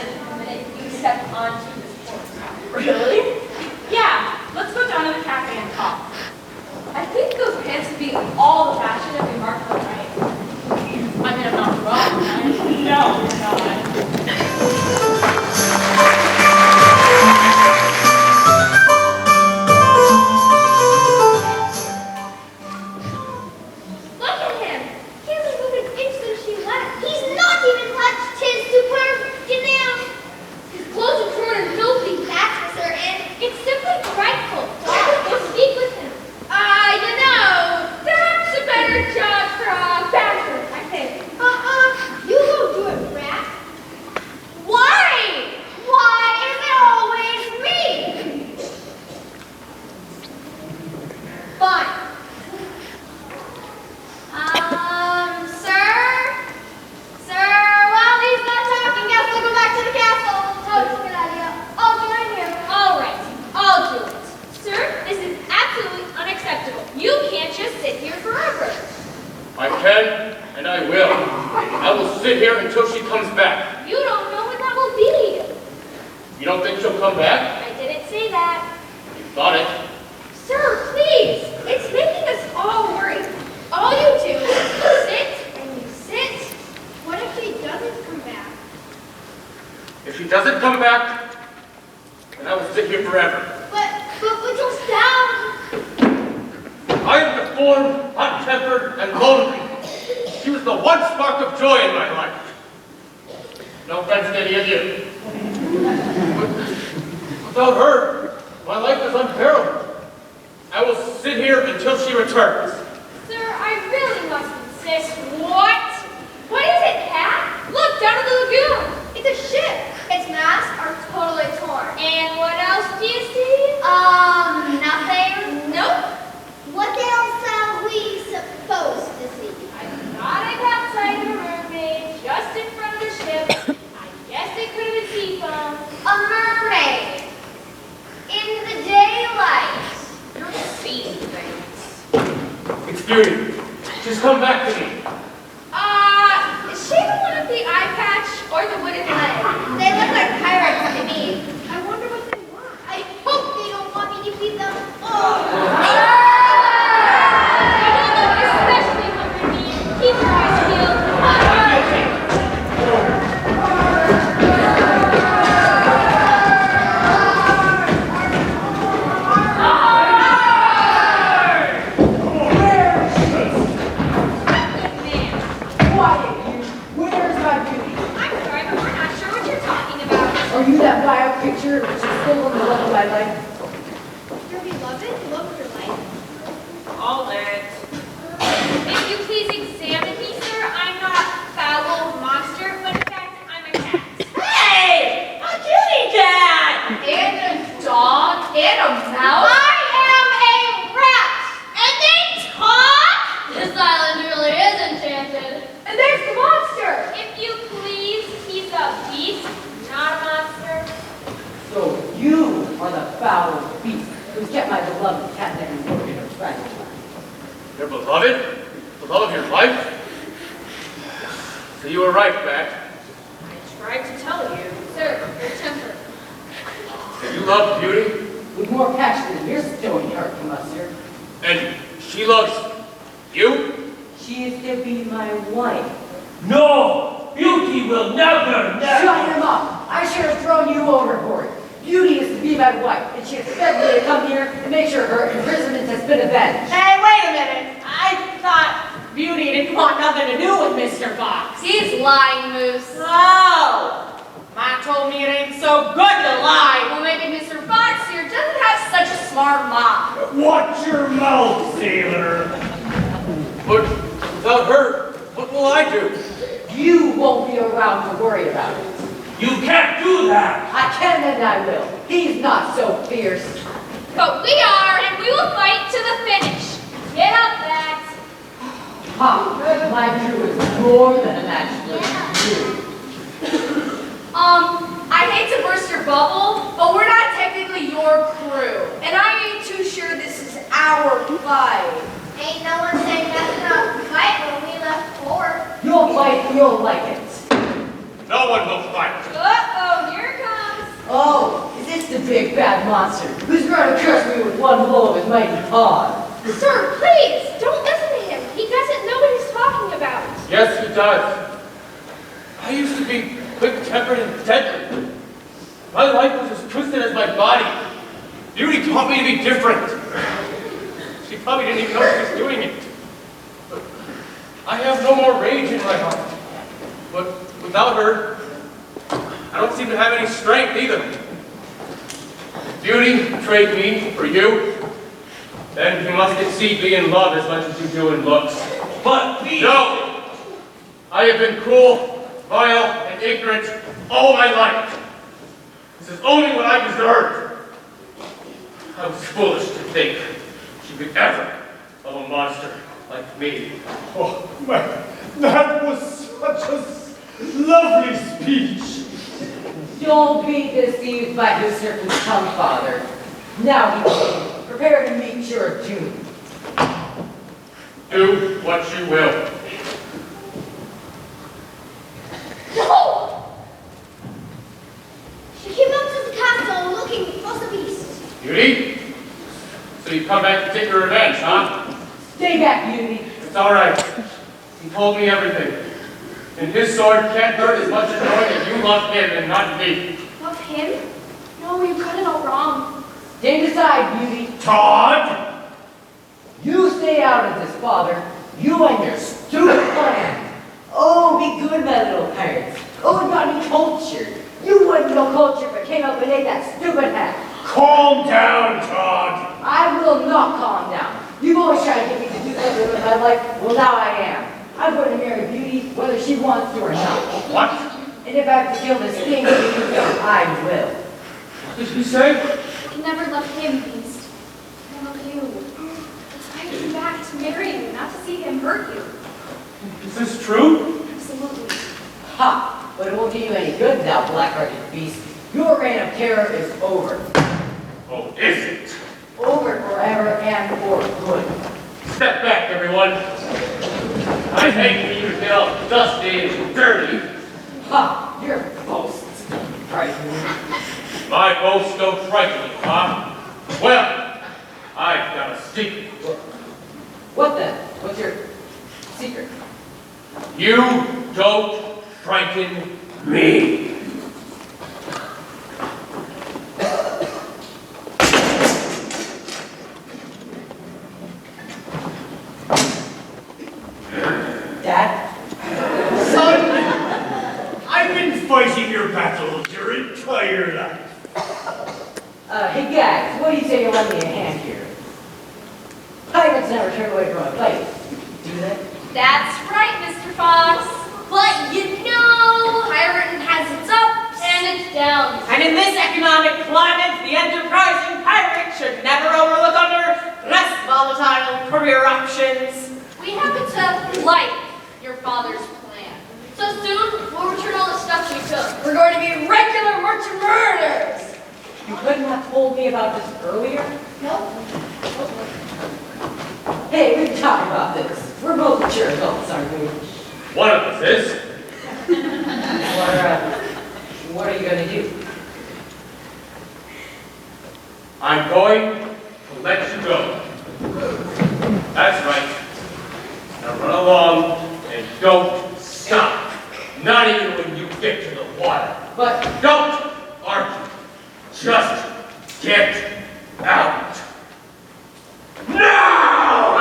minute you stepped onto this port. Really? Yeah. Let's go down to the cafe and talk. I think those pants would be all the fashion if we marked them right. I mean, I'm not wrong, right? No, you're not. Look at him. He hasn't moved an inch since she left. He's not even touched his superb nails. His clothes are torn and filthy, that's for certain. It's simply frightful. Go speak with him. I don't know. That's a better job for a bastard, I think. You go do it, rat. Why? Why is it always me? Fine. Sir, well, he's not talking. Guess we'll go back to the castle. Oh, it's a good idea. I'll join him. All right, I'll do it. Sir, this is absolutely unacceptable. You can't just sit here forever. I can, and I will. I will sit here until she comes back. You don't know when that will be. You don't think she'll come back? I didn't say that. You thought it. Sir, please. If she doesn't come back, then I will sit here forever. But just down. I am deformed, hot-tempered, and lonely. She was the one spark of joy in my life. No offense to any of you. Without her, my life is unbearable. I will sit here until she returns. Sir, I really must insist. What? What is it, Cat? Look, down in the lagoon. It's a ship. Its masts are totally torn. And what else do you see? Nothing. Nope. What else are we supposed to see? I thought I caught sight of a mermaid just in front of the ship. I guess it could have been sea foam. A mermaid. In the daylight. You're seeing things. It's Beauty. She's come back to me. Is she the one with the eye patch or the wooden leg? They look like pirates to me. I wonder what they want. I hope they don't want me to feed them. Oh. Especially hungry me. Keep your eyes peeled. Are you that bio picture which is still on the love of my life? Your beloved, the love of your life. All it. If you please examine me, sir, I'm not a foul monster, but in fact, I'm a cat. Hey! A kitty cat! And a dog, and a mouse. I am a rat. And they talk. This island really is enchanted. And there's the monster. If you please, he's a beast, not a monster. So you are the foul beast who's kept my beloved cat neck and broken her fragile life. Your beloved? The love of your life? So you were right, Bat. I tried to tell you. Sir, your temper. You love Beauty, With more passion than your stony heart, you must, sir. and she loves you? She is to be my wife. No! Beauty will never, Shut never! him up! I should have thrown you overboard. Beauty is to be my wife, and she expects me to come here and make sure her imprisonment has been avenged. Hey, wait a minute. I thought Beauty didn't want nothing to do with Mr. Fox. He's lying, Moose. Oh! Ma told me it ain't so good to lie. Well, maybe Mr. Fox here doesn't have such a smart mom. Watch your mouth, sailor. But without her, what will I do? You won't be around to worry about it. You can't do that! I can and I will. He's not so fierce. But we are, and we will fight to the finish. Get up, Bat. Ha! My crew is more than a match for you. I hate to burst your bubble, but we're not technically your crew. And I ain't too sure this is our fight. Ain't no one saying nothing about the fight when we left port. You'll fight and you'll like it. No one will fight. Uh-oh, here it comes. Oh, is this the big bad monster who's going to crush me with one blow of his mighty paw? Sir, please, don't listen to him. He doesn't know what he's talking about. Yes, he does. I used to be quick-tempered and deadly. My life was as twisted as my body. Beauty taught me to be different. She probably didn't even know she was doing it. But I have no more rage in my heart. But without her, I don't seem to have any strength either. If Beauty betrayed me for you, then you must exceed me in love as much as you do in looks. But please! No! I have been cruel, vile, and ignorant all my life. This is only what I deserved. I was foolish to think she could ever love a monster like me. Oh, man, that was such a lovely speech. Don't be deceived by his certain tongue, Father. Now, he prepare to meet your doom. Do what you will. No! She came up to the castle looking for the beast. Beauty? So you come back to take your revenge, huh? Stay back, Beauty. It's all right. You told me everything. And his sword can't hurt as much as knowing that you love him and not me. Love him? No, you got it all wrong. Stand aside, Beauty. Todd! You stay out of this, Father. You and your stupid plan. Oh, be good, my little pirates. Oh, you got me cultured. You wouldn't know culture if I came up and ate that stupid hat. Calm down, Todd. I will not calm down. You've always tried to get me to do something with my life. Well, now I am. I'm going to marry Beauty, whether she wants to or not. What? And if I have to kill this thing, I will. What did you say? I can never love him, Beast. I love you. That's why I came back to marry you, not to see him hurt you. Is this true? Absolutely. Ha! But it won't do you any good now, black-hearted beast. Your reign of terror is over. Oh, is it? Over forever and for good. Step back, everyone. I hate for you to get all dusty and dirty. Ha! Your boasts frighten me. My boasts don't frighten you, huh? Well, I've got a secret. What then? What's your secret? You don't frighten me. Dad? Son, I've been fighting your battles your entire life. Hey guys, what do you say you lend me a hand here? Pirates never turn away from a fight, do they? That's right, Mr. Fox. But you know, pirating has its ups and its downs. And in this economic climate, the enterprising pirate should never overlook under less volatile career options. We happen to like your father's plan. So soon, we'll return all the stuff we took. We're going to be regular merchant mariners. You couldn't have told me about this earlier? No. Hey, we can talk about this. We're both mature adults, aren't we? One of us is. What are you gonna do? I'm going to let you go. That's right. Now run along and don't stop. Not even when you get to the water. But Don't argue. Just get out. Now!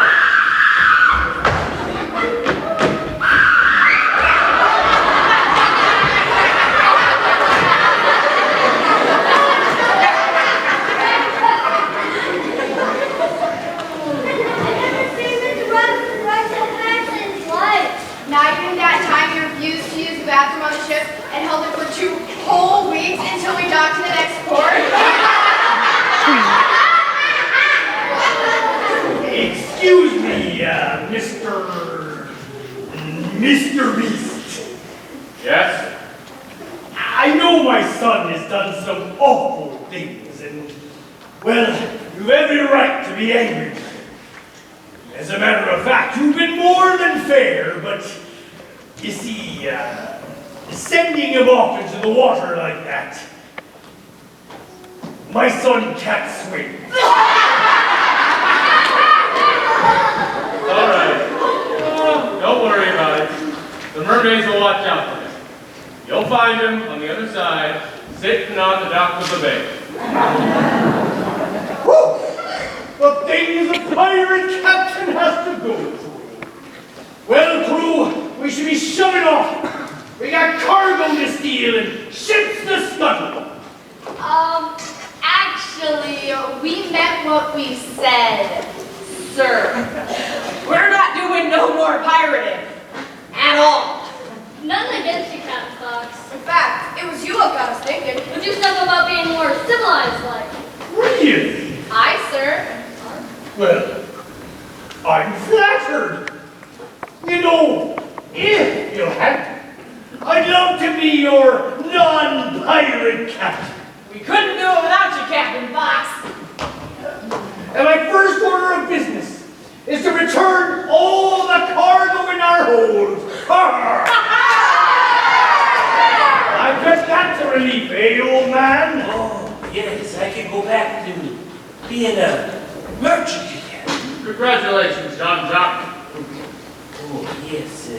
Not even that time you refused to use the bathroom on the ship and held it for 2 whole weeks until we docked to the next port? Excuse me, Mr. Beast. Yes? I know my son has done some awful things, and, well, you've every right to be angry. As a matter of fact, you've been more than fair, but, you see, sending him off into the water like that, my son can't swim. All right. Don't worry about it. The mermaids will watch out for him. You'll find him on the other side, sitting on the dock of the bay. The things a pirate captain has to go through. Well, crew, we should be shoving off. We got cargo to steal and ships to scuttle. Actually, we meant what we said, sir. We're not doing no more pirating. At all. Nothing against you, Captain Fox. In fact, it was you what got us thinking. Would you stuff about being more civilized like? Really? Aye, sir. Well, I'm flattered. You know, if you had, I'd love to be your non-pirate captain. We couldn't do it without you, Captain Fox. And my first order of business is to return all the cargo in our hold. I bet that's a relief, eh, old man? Oh, yes, I can go back to being a merchant again. Congratulations, Jean-Jacques. Oh, yes,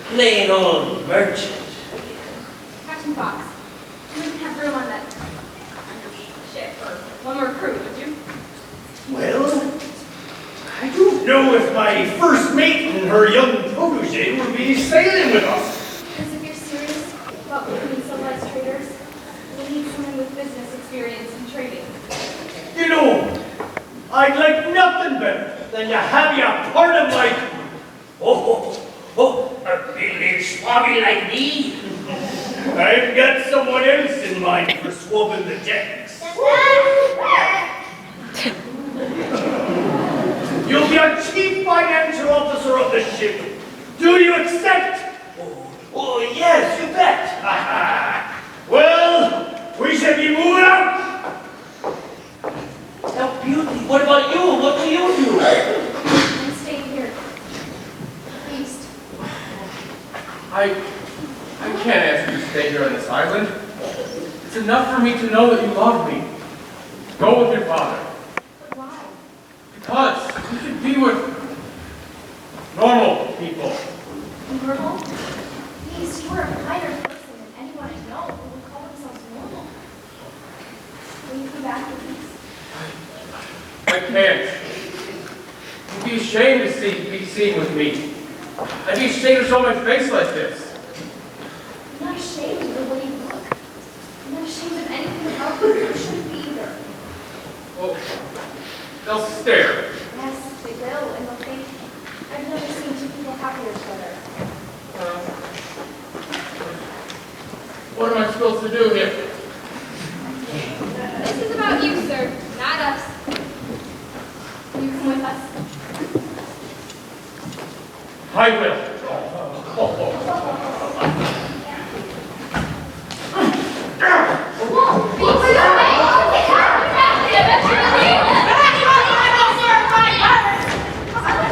plain old merchant. Captain Fox, you wouldn't have room on that ship for one more crew, would you? Well, I don't know if my first mate and her young protege would be sailing with us. Because if you're serious about becoming civilized traders, you'll need someone with business experience and trading. You know, I'd like nothing better than to have you a part of my crew. A big swabby like me? I've got someone else in mind for swabbing the decks. You'll be a chief financial officer of the ship. Do you accept? Oh, yes, you bet. Well, we shall be moving out. Now, Beauty, what about you? What do you do? I'm staying here. East. I can't ask you to stay here on this island. It's enough for me to know that you love me. Go with your father. But why? Because you should be with normal people. Normal? East, you are a higher person than anyone I know who would call themselves normal. Will you come back with us? I can't. You'd be ashamed to be seen with me. I'd be ashamed to show my face like this. I'm not ashamed of the way you look. I'm not ashamed of anything about you. You shouldn't be either. Well, they'll stare. Yes, they will, and they'll think, I've never seen two people happy with each other. What am I supposed to do here? This is about you, sir, not us. Will you come with us? I will.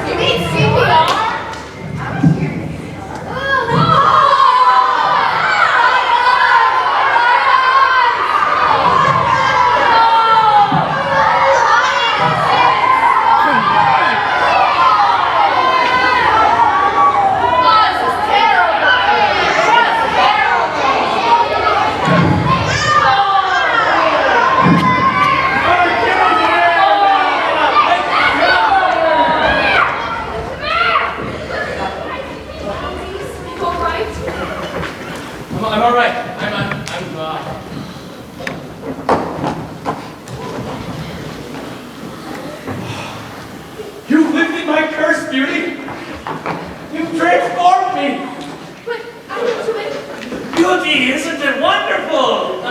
You mean CPR? I'm all right. You lifted my curse, Beauty. You transformed me. But I didn't do it. Beauty, isn't it wonderful?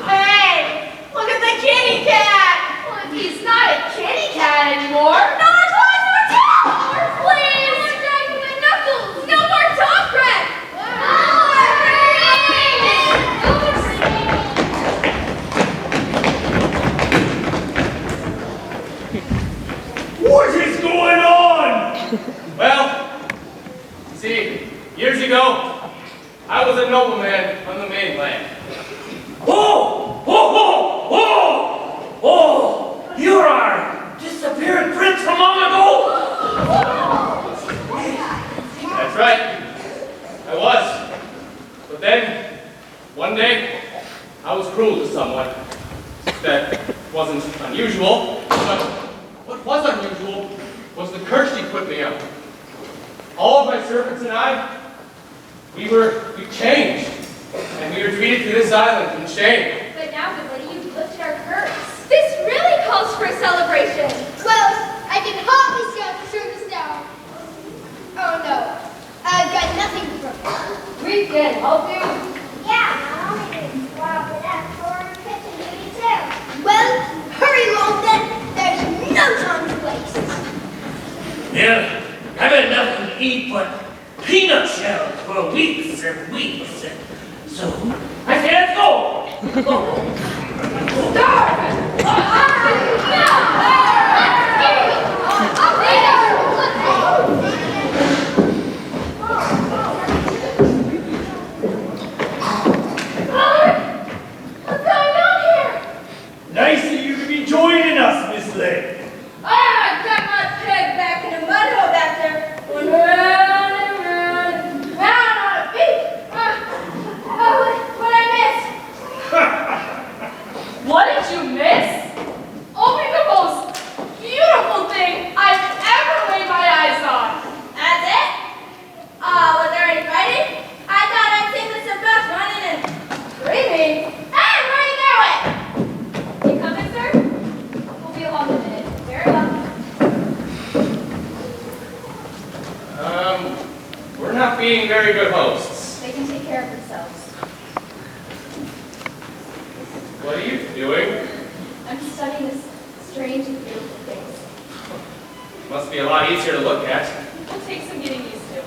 Hey, look at the kitty cat. Well, he's not a kitty cat anymore. Not a toy for tail. Please. No more dragging my knuckles. No more top crack. What is going on? Well, see, years ago, I was a nobleman on the mainland. Oh! You are disappeared prince from long ago? That's right. I was. But then, one day, I was cruel to someone. That wasn't unusual, but what was unusual was the curse she put me on. All of my servants and I, we changed. And we retreated to this island in shame. But now, good lady, you've lifted our curse. This really calls for a celebration. Well, I can hardly see out the service now. Oh no, I've got nothing to prepare. We can help you. Yeah, I only did swab it up for kitchen duty too. Well, hurry along then. There's no time to waste. Yeah, I've had nothing to eat but peanut shells for weeks and weeks. So, I can't go. What's going on here? Nice of you to be joining us, Miss Lay. I got my peg back in the mud hole back there. Going round and round. very good hosts. They can take care of themselves. What are you doing? I'm studying this strange and beautiful things. Must be a lot easier to look at. It'll take some getting used to.